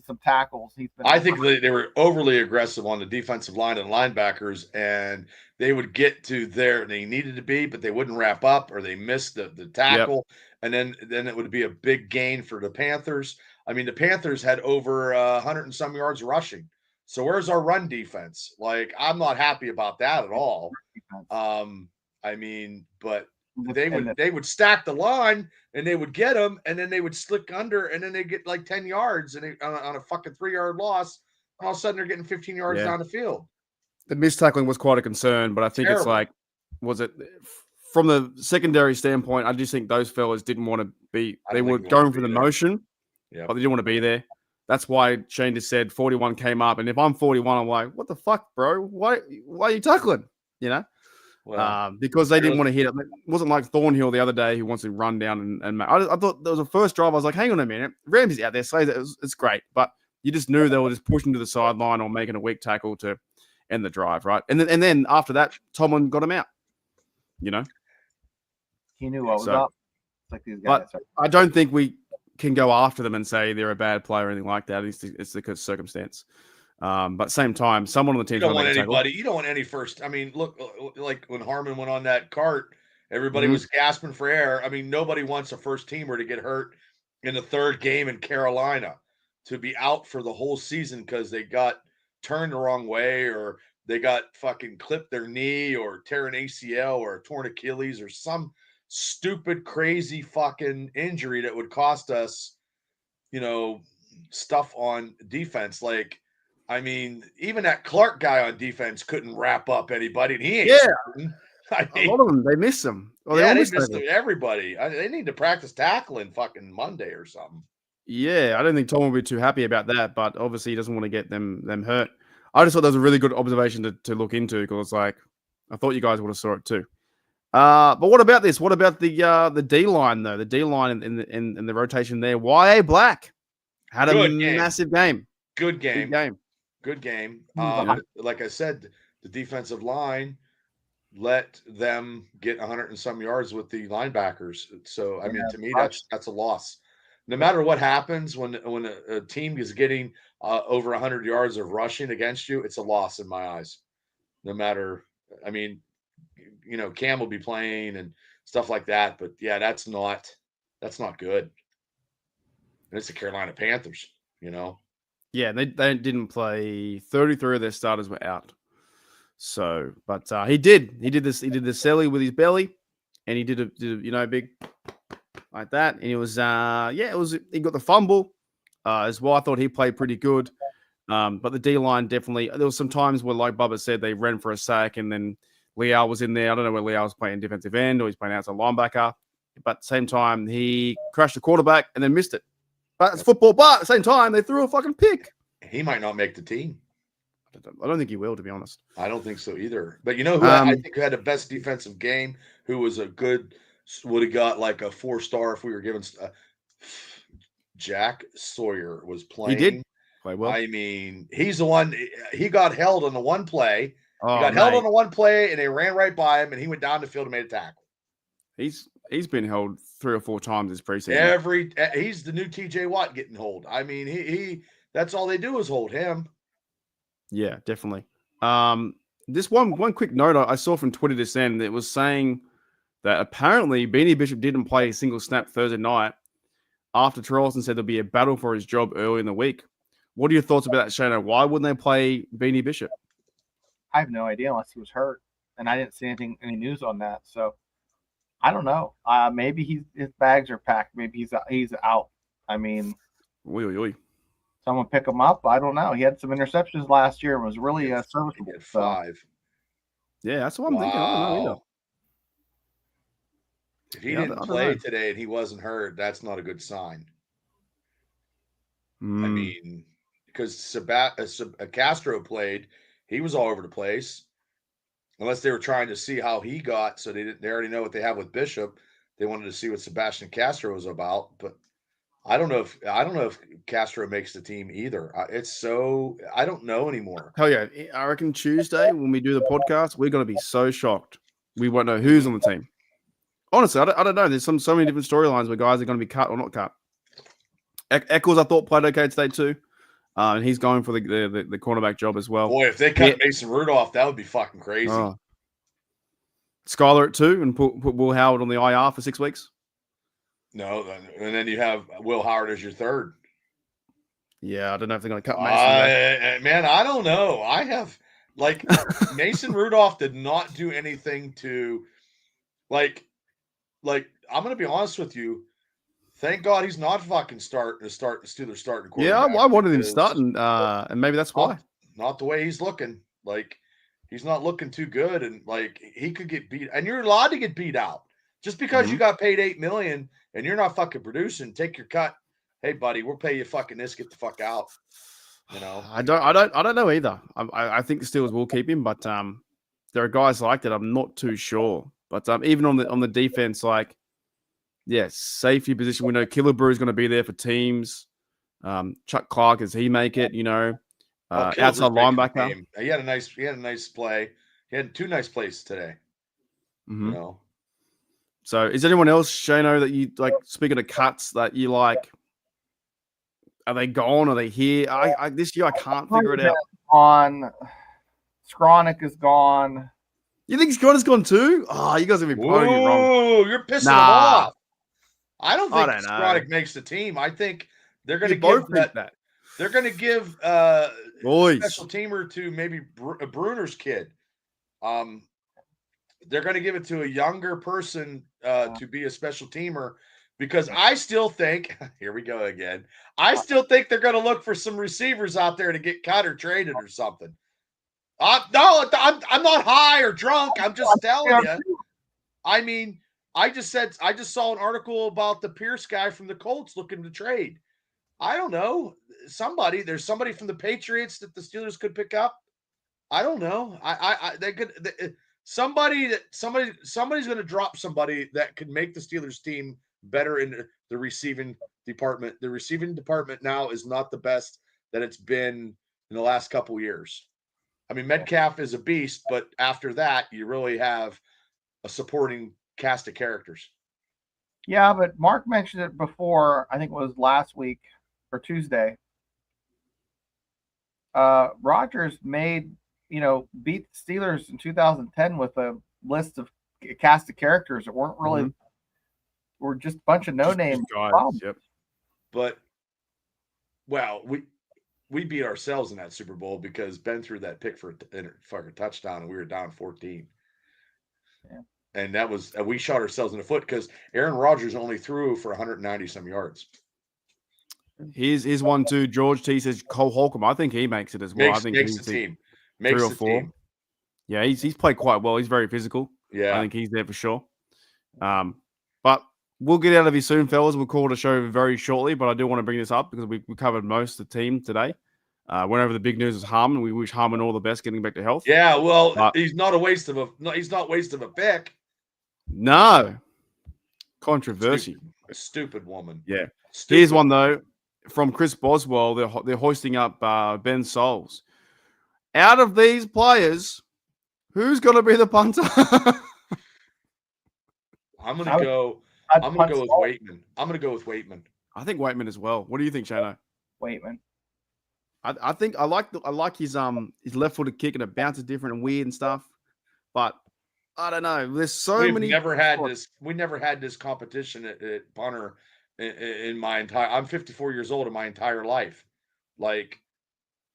Some tackles. I think they were overly aggressive on the defensive line and linebackers, and they would get to there they needed to be, but they wouldn't wrap up, or they missed the tackle, and then it would be a big gain for the Panthers. I mean, the Panthers had over 100 and some yards rushing. So where's our run defense? Like, I'm not happy about that at all. I mean, but they would stack the line and they would get them, and then they would slick under, and then they get like 10 yards and on a fucking 3-yard loss. And all of a sudden they're getting 15 yards down the field. The missed tackling was quite a concern, but I think it's like, was it from the secondary standpoint? I just think those fellas didn't want to be. They were going for the motion, but they didn't want to be there. That's why Shane just said 41 came up, and if I'm 41, I'm like, what the fuck, bro? Why are you tackling? You know. Well, because they didn't want to hit it. It wasn't like Thornhill the other day who wants to run down and I thought there was a first drive. I was like, hang on a minute. Ramsey's out there. So it's great. But you just knew they were just pushing to the sideline or making a weak tackle to end the drive, right? And then after that, Tomlin got him out. You know? He knew what was up. Like these guys. But I don't think we can go after them and say they're a bad player or anything like that. It's the circumstance. But same time, someone on the team. You don't want anybody. You don't want any first. I mean, look, like when Harmon went on that cart, everybody was gasping for air. I mean, nobody wants a first teamer to get hurt in the third game in Carolina, to be out for the whole season because they got turned the wrong way, or they got fucking clipped their knee, or tear an ACL, or a torn Achilles, or some stupid, crazy fucking injury that would cost us, stuff on defense. Like, I mean, even that Clark guy on defense couldn't wrap up anybody, and he ain't. A lot of them, they miss them. They missed everybody. They need to practice tackling fucking Monday or something. Yeah, I don't think Tom will be too happy about that, but obviously he doesn't want to get them hurt. I just thought that was a really good observation to look into, because it's like, I thought you guys would have saw it too. But what about this? What about the D line though? The D line in the rotation there. YA Black had a massive game. Good game. Good game. Like I said, the defensive line let them get 100 and some yards with the linebackers. So I mean, to me, that's a loss. No matter what happens, when a team is getting over 100 yards of rushing against you, it's a loss in my eyes. No matter, I mean, Cam will be playing and stuff like that, but yeah, that's not good. And it's the Carolina Panthers, Yeah, they didn't play. 33 of their starters were out. So, but he did the celly with his belly, and he did a big like that, and it was he got the fumble as well. I thought he played pretty good, but the D line definitely. There was some times where, like Bubba said, they ran for a sack, and then Leal was in there. I don't know where Leal was playing defensive end or he's playing outside linebacker, but at the same time he crashed the quarterback and then missed it. But it's football. But at the same time, they threw a fucking pick. He might not make the team. I don't think he will, to be honest. I don't think so either. But you know who I think had the best defensive game, who was would have got like a 4-star if we were given. Jack Sawyer was playing. He did play well. I mean, he's the one. He got held on the one play. He got held on the one play, and they ran right by him, and he went down the field and made a tackle. He's he's been held 3 or 4 times this preseason. He's the new TJ Watt getting hold. I mean, he that's all they do is hold him. Yeah, definitely. This one quick note I saw from Twitter this end, it was saying that apparently Beanie Bishop didn't play a single snap Thursday night after Charleston said there'll be a battle for his job early in the week. What are your thoughts about that, Shana? Why wouldn't they play Beanie Bishop? I have no idea unless he was hurt, and I didn't see any news on that. So I don't know. Maybe his bags are packed. Maybe he's out. I mean, someone pick him up. I don't know. He had some interceptions last year and was really serviceable. 5. Yeah, that's what I'm thinking. I don't know either. If he didn't play today and he wasn't hurt, that's not a good sign. I mean, because Castro played, he was all over the place. Unless they were trying to see how he got, so they already know what they have with Bishop. They wanted to see what Sebastian Castro was about, but I don't know if Castro makes the team either. I don't know anymore. Hell yeah, I reckon Tuesday when we do the podcast, we're going to be so shocked. We won't know who's on the team. Honestly, I don't know. There's so many different storylines where guys are going to be cut or not cut. Eccles, I thought, played okay today too. And he's going for the cornerback job as well. Boy, if they cut Mason Rudolph, that would be fucking crazy. Skyler at 2 and put Will Howard on the IR for 6 weeks. No, and then you have Will Howard as your third. Yeah, I don't know if they're going to cut Mason. Man, I don't know. I have Mason Rudolph did not do anything to like. I'm going to be honest with you. Thank God he's not fucking Steelers starting quarterback. Yeah, I wanted him starting, and maybe that's why. Not the way he's looking. He's not looking too good, and he could get beat. And you're allowed to get beat out just because you got paid $8 million and you're not fucking producing. Take your cut. Hey, buddy, we'll pay you fucking this. Get the fuck out. You know. I don't know either. I think the Steelers will keep him, but there are guys like that. I'm not too sure. But even on the defense, safety position, we know Killebrew is going to be there for teams. Chuck Clark, does he make it? Outside linebacker. He had a nice play. He had 2 nice plays today. Mm-hmm. So, is anyone else, Shano, that you like? Speaking of cuts, that you like? Are they gone? Are they here? This year I can't figure it out. On Skronik is gone. You think Skronik's gone too? Oh, you guys have been quoting it wrong. Oh, you're pissing him off. I don't think Skronik makes the team. I think they're going to give that. They're going to give special teamer to maybe Bruner's kid. They're going to give it to a younger person to be a special teamer because I still think here we go again. I still think they're going to look for some receivers out there to get cut or traded or something. No, I'm not high or drunk. I'm just telling you. I mean, I just saw an article about the Pierce guy from the Colts looking to trade. I don't know. There's somebody from the Patriots that the Steelers could pick up. I don't know. Somebody's going to drop somebody that could make the Steelers team better in the receiving department. The receiving department now is not the best that it's been in the last couple of years. I mean, Metcalf is a beast, but after that, you really have a supporting cast of characters. Yeah, but Mark mentioned it before. I think it was last week or Tuesday. Rodgers beat the Steelers in 2010 with a list of cast of characters that weren't really were just a bunch of no-name guys. Yep. But we beat ourselves in that Super Bowl because Ben threw that pick for a fucking touchdown and we were down 14. Yeah. And that was we shot ourselves in the foot because Aaron Rodgers only threw for 190 some yards. Here's one too. George T says Cole Holcomb. I think he makes it as well. I think makes the team. Makes 3 or 4. Team. Yeah, he's played quite well. He's very physical. Yeah, I think he's there for sure. But we'll get out of here soon, fellas. We'll call it a show very shortly. But I do want to bring this up because we covered most of the team today. Went over the big news is Harmon. We wish Harmon all the best getting back to health. Yeah, well, he's not waste of a pick. No. Controversy. Stupid woman. Yeah. Here's one though from Chris Boswell. They're hoisting up Ben Souls. Out of these players, who's going to be the punter? I'm gonna go. I'd I'm gonna punt go with Small. Waitman. I'm gonna go with Waitman. I think Waitman as well. What do you think, Shano? Waitman. I think I like his left-footed kick, and it bounces different and weird and stuff. But I don't know. There's so We've many. never had this. We never had this competition at punter in my entire. I'm 54 years old in my entire life. Like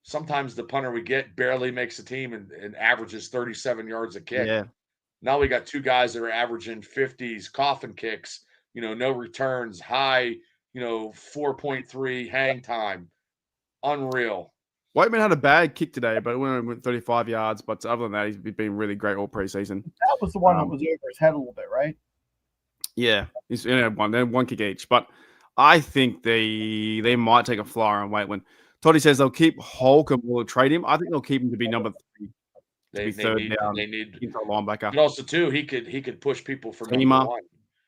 sometimes the punter we get barely makes the team and averages 37 yards a kick. Yeah. Now we got two guys that are averaging 50s coffin kicks. No returns, high. 4.3 hang time. Unreal. Waitman had a bad kick today, but it went 35 yards. But other than that, he's been really great all preseason. That was the one that was over his head a little bit, right? Yeah, he's one kick each. But I think they might take a flyer on Waitman. Toddy says they'll keep Holcomb or trade him. I think they'll keep him to be number 3. They need inside linebacker. But also too, he could push people from Teamer. number 1.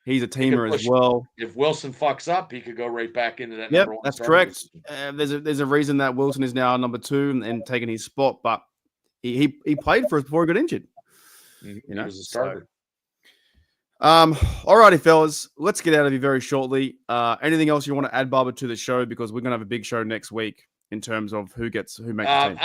He's a teamer as well. If Wilson fucks up, he could go right back into that. Yep, number 1 that's correct. There's a reason that Wilson is now number 2 and taking his spot, but he played for us before he got injured. He was a starter. Alrighty, fellas, let's get out of here very shortly. Anything else you want to add, Barbara, to the show, because we're gonna have a big show next week in terms of who makes the team.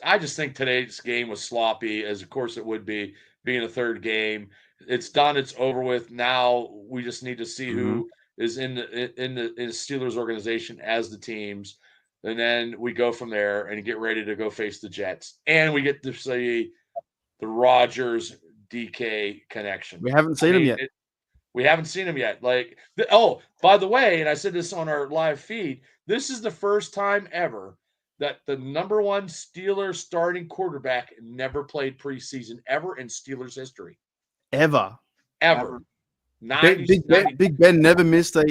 I just think today's game was sloppy, as of course it would be, being a third game. It's done. It's over with. Now we just need to see who is in the Steelers organization as the teams, and then we go from there and get ready to go face the Jets, and we get to see the Rodgers DK connection. We haven't seen him yet. We haven't seen him yet. By the way, and I said this on our live feed, this is the first time ever that the number 1 Steelers starting quarterback never played preseason ever in Steelers history. Ever. Big Ben never missed a.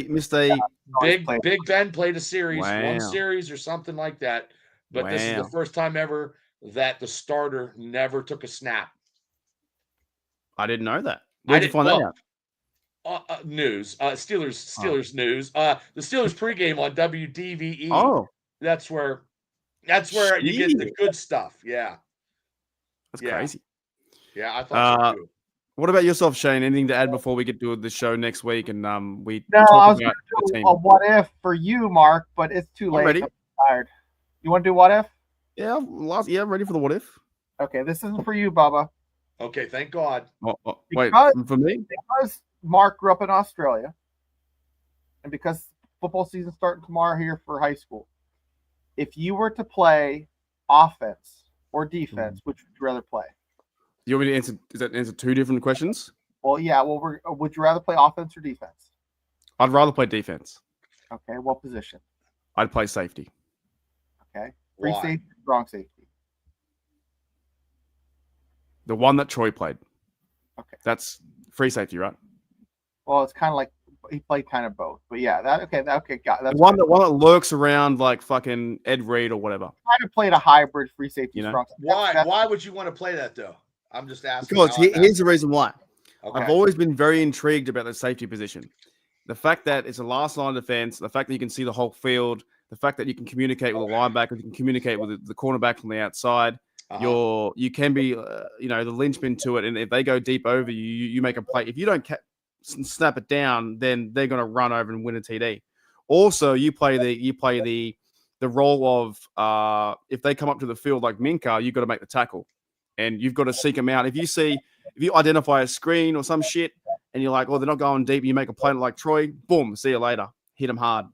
Big Ben played a series, Wow. one series or something like that. But this is the first time ever that the starter never took a snap. I didn't know that. Where'd you find that out? News. Steelers news. The Steelers pregame on WDVE. Oh, That's where you get the good stuff. Yeah. That's crazy. Yeah, I thought so too. What about yourself, Shane? Anything to add before we get to the show next week? And we No, talk I was about going to the do team. a what if for you, Mark, but it's too late. ready. I'm tired. You want to do what if? Yeah, I'm ready for the what if. Okay, this isn't for you, Bubba. Okay, thank God. Wait, for me? Because Mark grew up in Australia, and because football season's starting tomorrow here for high school, if you were to play offense or defense, which would you rather play? You want me to answer? Is that answer 2 different questions? Well, yeah. Well, would you rather play offense or defense? I'd rather play defense. Okay, what position? I'd play safety. Okay, free Why? safety, strong safety. The one that Troy played. Okay. That's free safety, right? Well, it's kind of like he played kind of both, but yeah, got it. That's The one that lurks around like fucking Ed Reed or whatever. kind of played a hybrid free safety, strong safety. Why would you want to play that though? I'm just asking. Because here's the reason why. Okay. I've always been very intrigued about the safety position. The fact that it's a last line of defense, the fact that you can see the whole field, the fact that you can communicate with the linebacker, you can communicate with the cornerback from the outside. You can be, the linchpin to it. And if they go deep over you, you make a play. If you don't snap it down, then they're going to run over and win a TD. Also, you play the role of if they come up to the field like Minka, you've got to make the tackle. And you've got to seek them out. If you identify a screen or some shit and you're like, oh, they're not going deep, you make a play like Troy, boom, see you later. Hit them hard.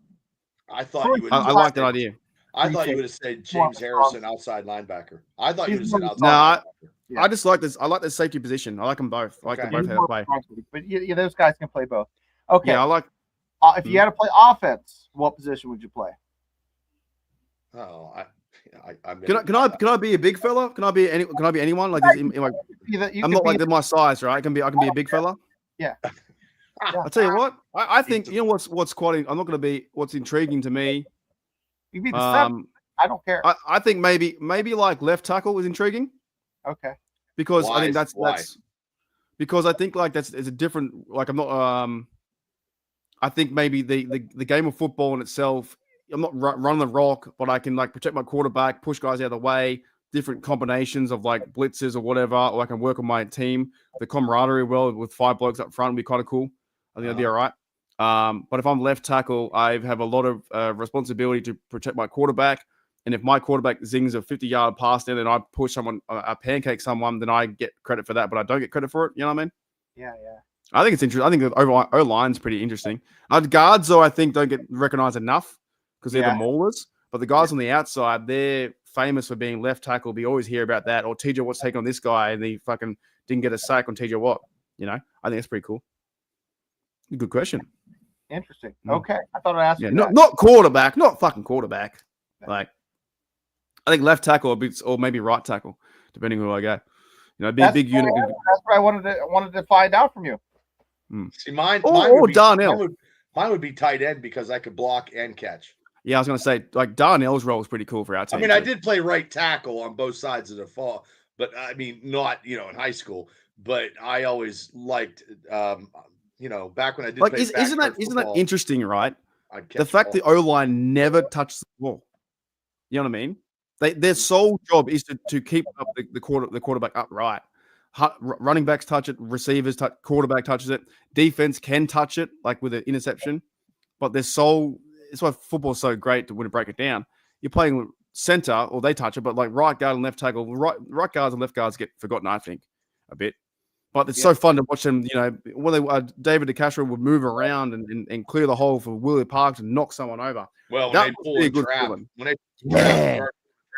I thought you would. I like that idea. I thought you would have said James Harrison, outside linebacker. I thought you would have said outside linebacker. Yeah. I just like this. I like the safety position. I like them both. I like them both how to play. But those guys can play both. Okay. Yeah, I like. If you had to play offense, what position would you play? Oh, Can I be a big fella? Can I be anyone? Like, I'm not like my size, right? I can be a big fella. Yeah. I'll tell you what. I think what's quite. I'm not going to be. What's intriguing to me. You be the seven. I don't care. I think maybe like left tackle is intriguing. Okay. Because I think that's because I think like it's a different. Like I'm not. I think maybe the game of football in itself. I'm not running the rock, but I can like protect my quarterback, push guys out of the way, different combinations of like blitzes or whatever, or I can work on my team. The camaraderie with 5 blokes up front would be kind of cool. I think I'd be all right. But if I'm left tackle, I have a lot of responsibility to protect my quarterback. And if my quarterback zings a 50-yard pass in and I push someone, I pancake someone, then I get credit for that, but I don't get credit for it. You know what I mean? Yeah. I think it's interesting. I think the O-line's pretty interesting. Guards, though, I think don't get recognized enough because they're the maulers. But the guys on the outside, they're famous for being left tackle. We always hear about that. Or TJ Watt's taking on this guy and he fucking didn't get a sack on TJ Watt. You know, I think that's pretty cool. Good question. Interesting. Okay. I thought I'd ask you that. Not quarterback. Not fucking quarterback. Like, I think left tackle or maybe right tackle, depending on who I go. You know, big unit. That's what I wanted to find out from you. See, mine would be tight end because I could block and catch. Yeah, I was going to say, like, Darnell's role is pretty cool for our team. I mean, I did play right tackle on both sides of the fall, but I mean, not, in high school, but I always liked, back when I did like, play isn't that interesting, right? The fact the O-line never touched the ball. You know what I mean? Their sole job is to keep up the quarterback upright. Running backs touch it, receivers touch, quarterback touches it. Defense can touch it, like with an interception, but their sole. It's why football's so great when you break it down. You're playing center, or they touch it, but like right guard and left tackle, right guards and left guards get forgotten, I think, a bit. But it's so fun to watch them. When David DeCastro would move around and clear the hole for Willie Parks and knock someone over. Well, when they pull a trap,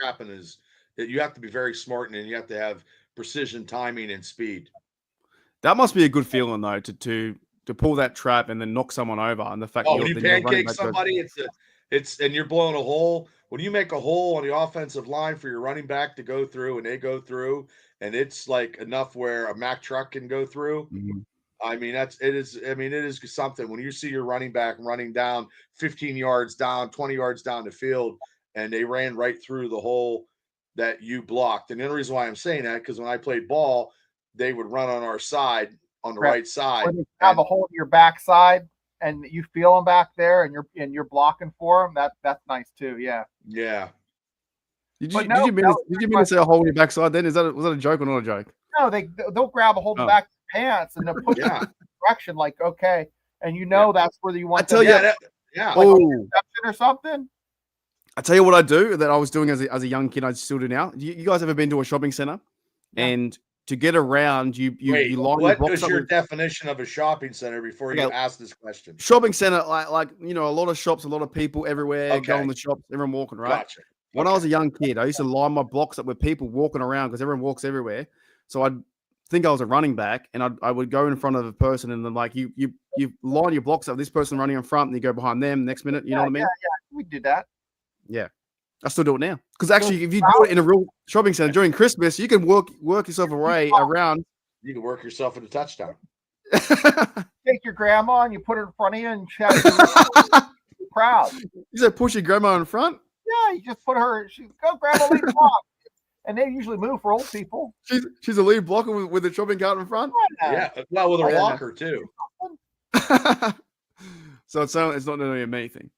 trapping is that you have to be very smart and you have to have precision, timing, and speed. That must be a good feeling though to pull that trap and then knock someone over. And the fact when you pancake somebody, it's and you're blowing a hole. When you make a hole on the offensive line for your running back to go through and they go through, and it's like enough where a Mack truck can go through. Mm-hmm. I mean, it is something when you see your running back running down 15 yards down, 20 yards down the field, and they ran right through the hole that you blocked. And the only reason why I'm saying that, because when I played ball, they would run on our side, on the right side. When you have a hole in your backside and you feel them back there and you're blocking for them, that's nice too. Yeah. Yeah. Did you mean to say a hole in your backside then? Was that a joke or not a joke? No, they'll grab a hold of the back of the pants and they'll put you in the direction like, okay. And that's where you want to or something. I tell you what I do that I was doing as a young kid, I still do now. You guys ever been to a shopping center? Yeah. And to get around, you line your box. What is your definition of a shopping center before you ask this question? Shopping center, like a lot of shops, a lot of people everywhere, go in the shops, everyone walking, right? Gotcha. When I was a young kid, I used to line my blocks up with people walking around because everyone walks everywhere. So I'd think I was a running back, and I would go in front of a person, and then like you line your blocks up. This person running in front, and you go behind them. Next minute, you know what I mean? Yeah, we did that. Yeah, I still do it now. Because actually, if you do it in a real shopping center during Christmas, you can work yourself away around. You can work yourself into touchdown. Take your grandma and you put her in front of you and chat the crowd. You said push your grandma in front? Yeah, you just put her. Go grandma, lead the block. And they usually move for old people. She's a lead blocker with a shopping cart in front? Yeah, well, with a walker too. So it's not only a me thing.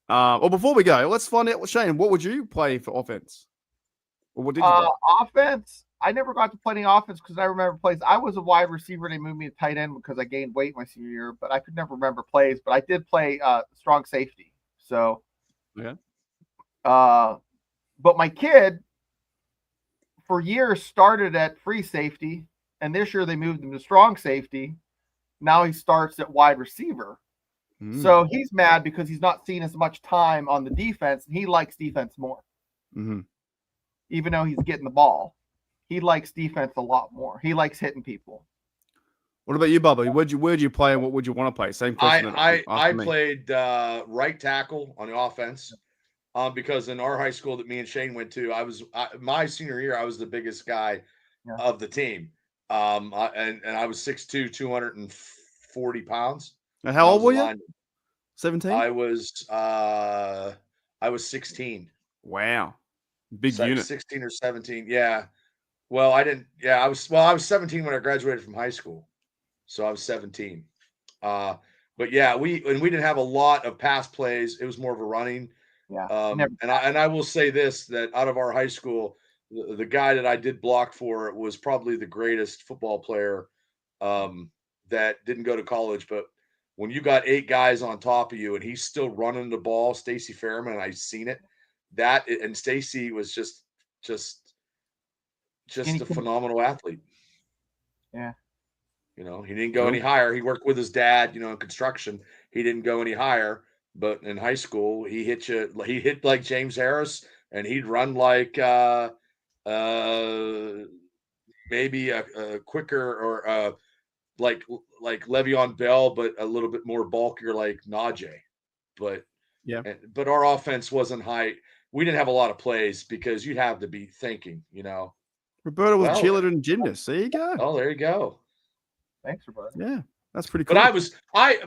Well, before we go, let's find out, Shane, what would you play for offense? Or what did you play? Offense, I never got to play any offense because I remember plays. I was a wide receiver. They moved me to tight end because I gained weight my senior year, but I could never remember plays. But I did play strong safety. So, but my kid for years started at free safety, and this year they moved him to strong safety. Now he starts at wide receiver. So he's mad because he's not seeing as much time on the defense, and he likes defense more. Mm-hmm. Even though he's getting the ball, he likes defense a lot more. He likes hitting people. What about you, Bubba? Where'd you play, and what would you want to play? Same question. I played right tackle on the offense because in our high school that me and Shane went to, my senior year I was the biggest guy of the team, and I was 6'2", 240 pounds. And how old were you? 17? I was 16. Wow. Big unit. 16 or 17. Yeah. Well, I was 17 when I graduated from high school. So I was 17. But yeah, we didn't have a lot of pass plays. It was more of a running. Yeah. And I will say this, that out of our high school, the guy that I did block for was probably the greatest football player that didn't go to college, but when you got 8 guys on top of you and he's still running the ball, Stacey Fairman, and I've seen it. And Stacey was just a phenomenal athlete. Yeah. He didn't go any higher. He worked with his dad, in construction. He didn't go any higher, but in high school, he hit like James Harris, and he'd run like maybe a quicker or like Le'Veon Bell, but a little bit more bulkier like Najee. But but our offense wasn't high. We didn't have a lot of plays because you'd have to be thinking, Roberta was cheerleader and gymnast. There you go. Oh, there you go. Thanks, Roberta. Yeah, that's pretty cool.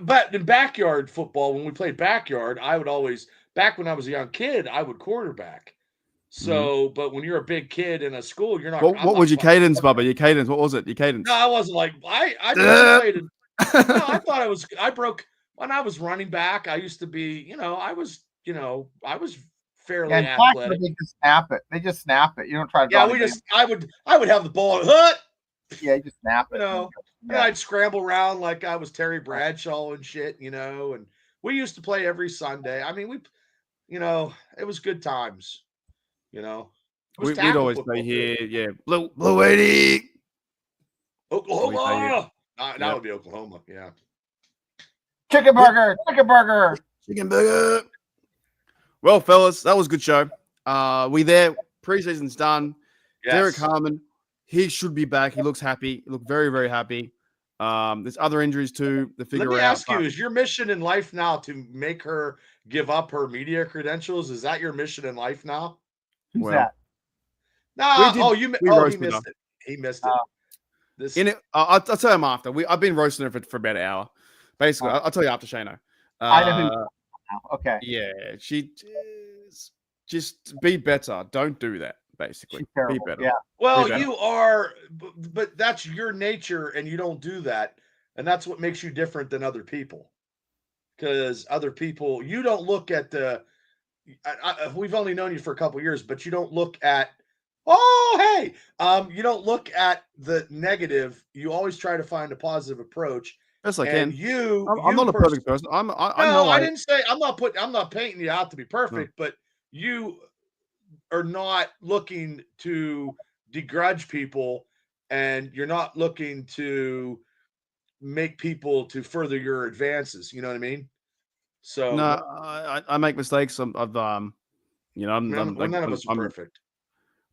But in backyard football, when we played backyard, I would always, back when I was a young kid, I would quarterback. So, but when you're a big kid in a school, you're not. What was your cadence, Bubba? Your cadence, what was it? Your cadence? No, I wasn't like, I played. No, I thought I broke, when I was running back, I used to be, I was fairly athletic. They just snap it. They just snap it. You don't try to. Yeah, I would have the ball. Yeah, you just snap it. And I'd scramble around like I was Terry Bradshaw and shit, and we used to play every Sunday. I mean, it was good times, We'd always play here, Blue 80. Oklahoma. That would be Oklahoma, yeah. Chicken burger. Well, fellas, that was a good show. We there. Preseason's done. Yes. Derek Harmon, he should be back. He looks happy. He looked very, very happy. There's other injuries too to figure out. Let me ask you, is your mission in life now to make her give up her media credentials? Is that your mission in life now? Who's that? No, he missed it. He missed it. I'll tell him after. I've been roasting her for about an hour. Basically, I'll tell you after, Shano. I know who. Okay. Yeah, she just be better. Don't do that. Basically, be better. Yeah. Well, you are, but that's your nature, and you don't do that, and that's what makes you different than other people. Because other people, you don't look at the. We've only known you for a couple of years, but you don't look at. Oh, hey! You don't look at the negative. You always try to find a positive approach. Yes, I can. I'm not a perfect person. I didn't say I'm not painting you out to be perfect, but you are not looking to begrudge people, and you're not looking to make people to further your advances. You know what I mean? So no, I make mistakes. I'm none of us are perfect.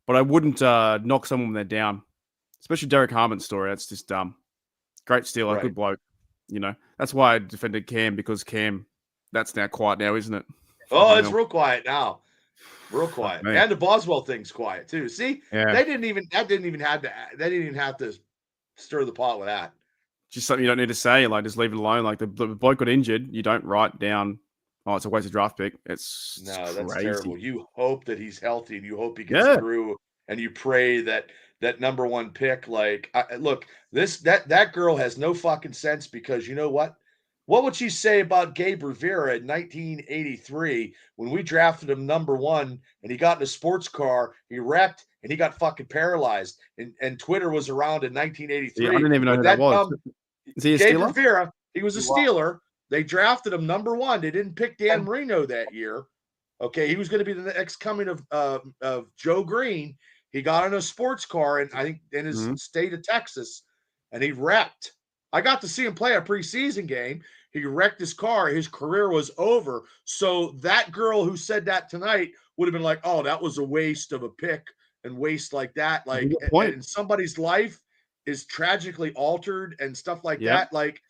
But I wouldn't knock someone when they're down, especially Derek Harmon's story. That's just dumb. Great stealer, right. Good bloke. That's why I defended Cam, because Cam, that's now quiet now, isn't it? Oh, it's real quiet now. Real quiet. Man. And the Boswell thing's quiet too. See, they didn't even have to stir the pot with that. Just something you don't need to say. Like, just leave it alone. Like, the bloke got injured. You don't write down, oh, it's a wasted draft pick. That's terrible. You hope that he's healthy, and you hope he gets through, and you pray that number one pick, look, that girl has no fucking sense, because you know what? What would she say about Gabe Rivera in 1983 when we drafted him number one and he got in a sports car, he wrecked, and he got fucking paralyzed, and Twitter was around in 1983. Yeah, I didn't even know who that was. Is he a Gabe Steeler? Rivera, he was a Steeler. They drafted him number one. They didn't pick Dan Marino that year. Okay, he was going to be the next coming of Joe Green. He got in a sports car, and I think in his state of Texas, and he wrecked. I got to see him play a preseason game. He wrecked his car. His career was over. So that girl who said that tonight would have been like, oh, that was a waste of a pick, and waste like that. Like, and somebody's life is tragically altered and stuff like that. Like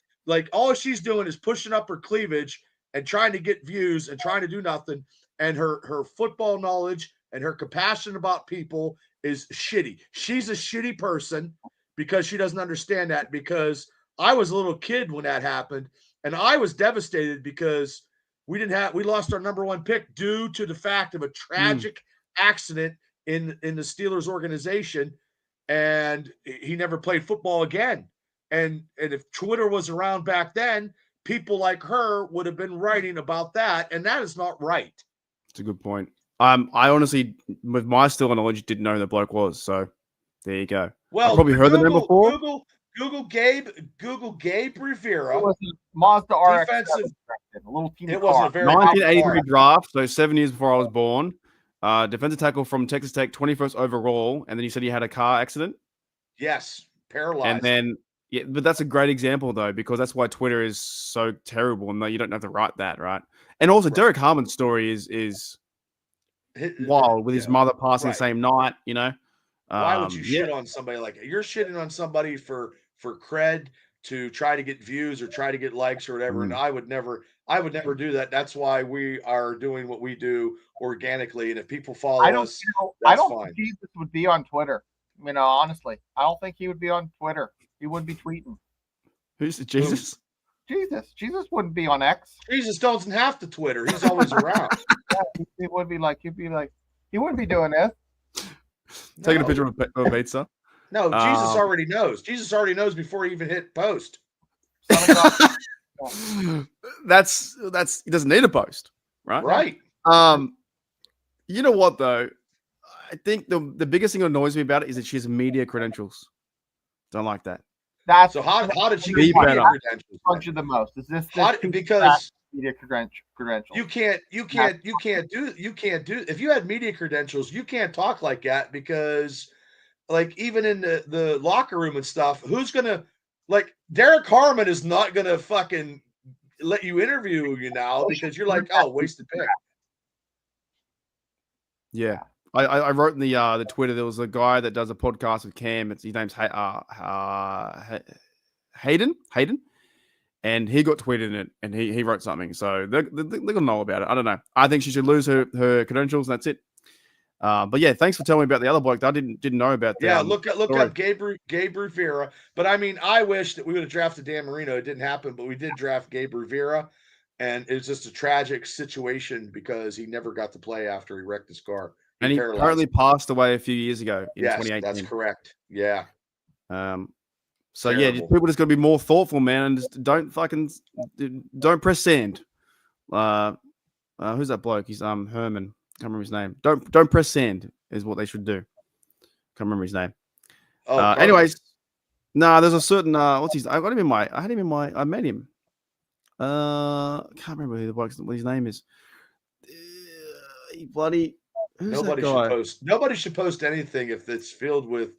all she's doing is pushing up her cleavage and trying to get views and trying to do nothing. And her football knowledge and her compassion about people is shitty. She's a shitty person because she doesn't understand that, because I was a little kid when that happened, and I was devastated because we lost our number one pick due to the fact of a tragic accident in the Steelers organization, and he never played football again. And if Twitter was around back then, people like her would have been writing about that, and that is not right. It's a good point. I honestly, with my Steeler knowledge, didn't know who the bloke was. So there you go. Well, I probably heard the name before. Google Gabe Rivera. It was a Mazda RX. Defensive. A little teeny It wasn't a car. very 1983 draft, so 7 years before I was born. Defensive tackle from Texas Tech, 21st overall, and then you said he had a car accident. Yes, paralyzed. And then, yeah, but that's a great example though, because that's why Twitter is so terrible, and you don't have to write that, right? And also, Derek Harmon's story is wild with his mother passing the same night. You know, why would you shit on somebody like that? You're shitting on somebody for cred to try to get views or try to get likes or whatever. And I would never do that. That's why we are doing what we do organically. And if people follow us, I don't think Jesus would be on Twitter. You know, honestly, I don't think he would be on Twitter. He wouldn't be tweeting. Who's Jesus? Jesus wouldn't be on X. Jesus doesn't have to Twitter. He's always around. Yeah, he wouldn't be doing this. Taking a picture of a pizza. No, Jesus already knows. Jesus already knows before he even hit post. That's he doesn't need a post, right? Right. You know what though? I think the biggest thing that annoys me about it is that she has media credentials. Don't like that. So how did she get media credentials? Punch you the most. Is this because media credentials? You can't do if you had media credentials, you can't talk like that because like even in the locker room and stuff, who's gonna like Derek Harmon is not gonna fucking let you interview you now because you're like, oh, wasted pick. Yeah. I wrote in the Twitter, there was a guy that does a podcast with Cam. His name's Hayden, and he got tweeted in it, and he wrote something. So they're gonna know about it. I don't know. I think she should lose her credentials, and that's it. But yeah, thanks for telling me about the other bloke. I didn't know about that. Yeah, look up Gabe Rivera. But I mean, I wish that we would have drafted Dan Marino. It didn't happen, but we did draft Gabe Rivera, and it was just a tragic situation because he never got to play after he wrecked his car. And he apparently passed away a few years ago in 2018. That's correct. Yeah. So yeah, people just got to be more thoughtful, man, and just don't press send. Who's that bloke? He's Herman. Can't remember his name. Don't press send is what they should do. Can't remember his name. Anyways, there's a certain what's his? I met him. Can't remember who the bloke, what his name is. Nobody should post anything if it's filled with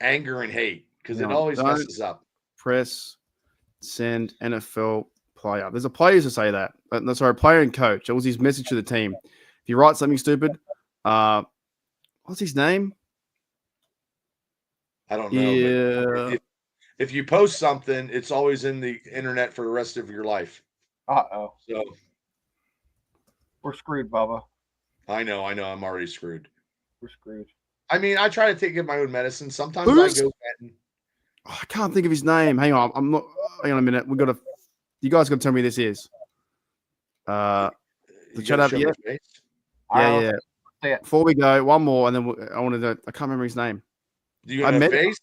anger and hate because it always messes up. Press send NFL player. There's a player used to say that. Player and coach. That was his message to the team. If you write something stupid, what's his name? I don't know. Yeah. If you post something, it's always in the internet for the rest of your life. So we're screwed, Bubba. I know. I'm already screwed. We're screwed. I mean, I try to take my own medicine. Sometimes I go betting. I can't think of his name. Hang on. Hang on a minute. You guys got to tell me who this is. The chat up yet? Yeah. Before we go, one more, and then I can't remember his name. Do you have a face?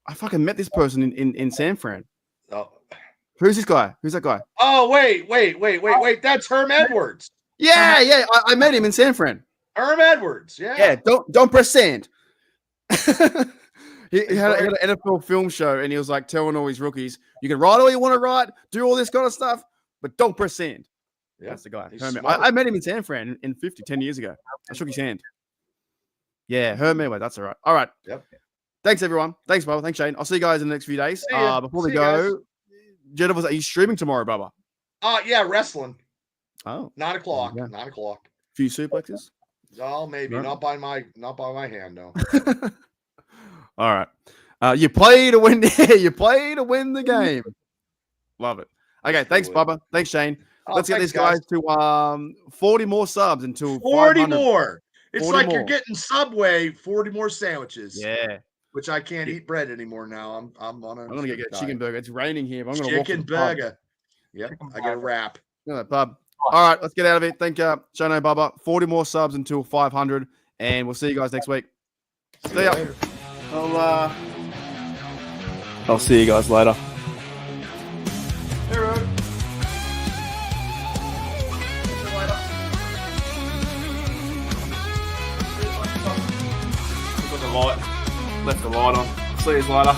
I fucking met this person in San Fran. Oh. Who's this guy? Who's that guy? Oh, wait. That's Herm Edwards. Yeah. I met him in San Fran. Herm Edwards. Yeah. Yeah. Don't press send. he had an NFL film show, and he was like telling all his rookies, "You can write all you want to write, do all this kind of stuff, but don't press send." Yeah, that's the guy. I met him in San Fran in 10 years ago. I shook his hand. Yeah, Herm Edwards. That's all right. All right. Yep. Thanks, everyone. Thanks, Bubba. Thanks, Shane. I'll see you guys in the next few days. Before we go, Jennifer, are you streaming tomorrow, Bubba? Yeah, wrestling. Oh, 9 o'clock. 9 o'clock. Few suplexes? Oh, maybe not by my hand, no. All right. You play to win. You play to win the game. Love it. Okay, thanks, Bubba. Thanks, Shane. Let's get these guys to 40 more subs until 40 more. It's 40 like more. You're getting Subway 40 more sandwiches. Yeah. Which I can't eat bread anymore now. I'm gonna get a chicken burger. It's raining here, but I'm gonna chicken burger. Yep, I get a wrap. Look at that, bub. All right, let's get out of it. Thank you, Shane and Bubba. 40 more subs until 500, and we'll see you guys next week. See ya. I'll see you guys later. Hey, Rod. Left the light on. See you later.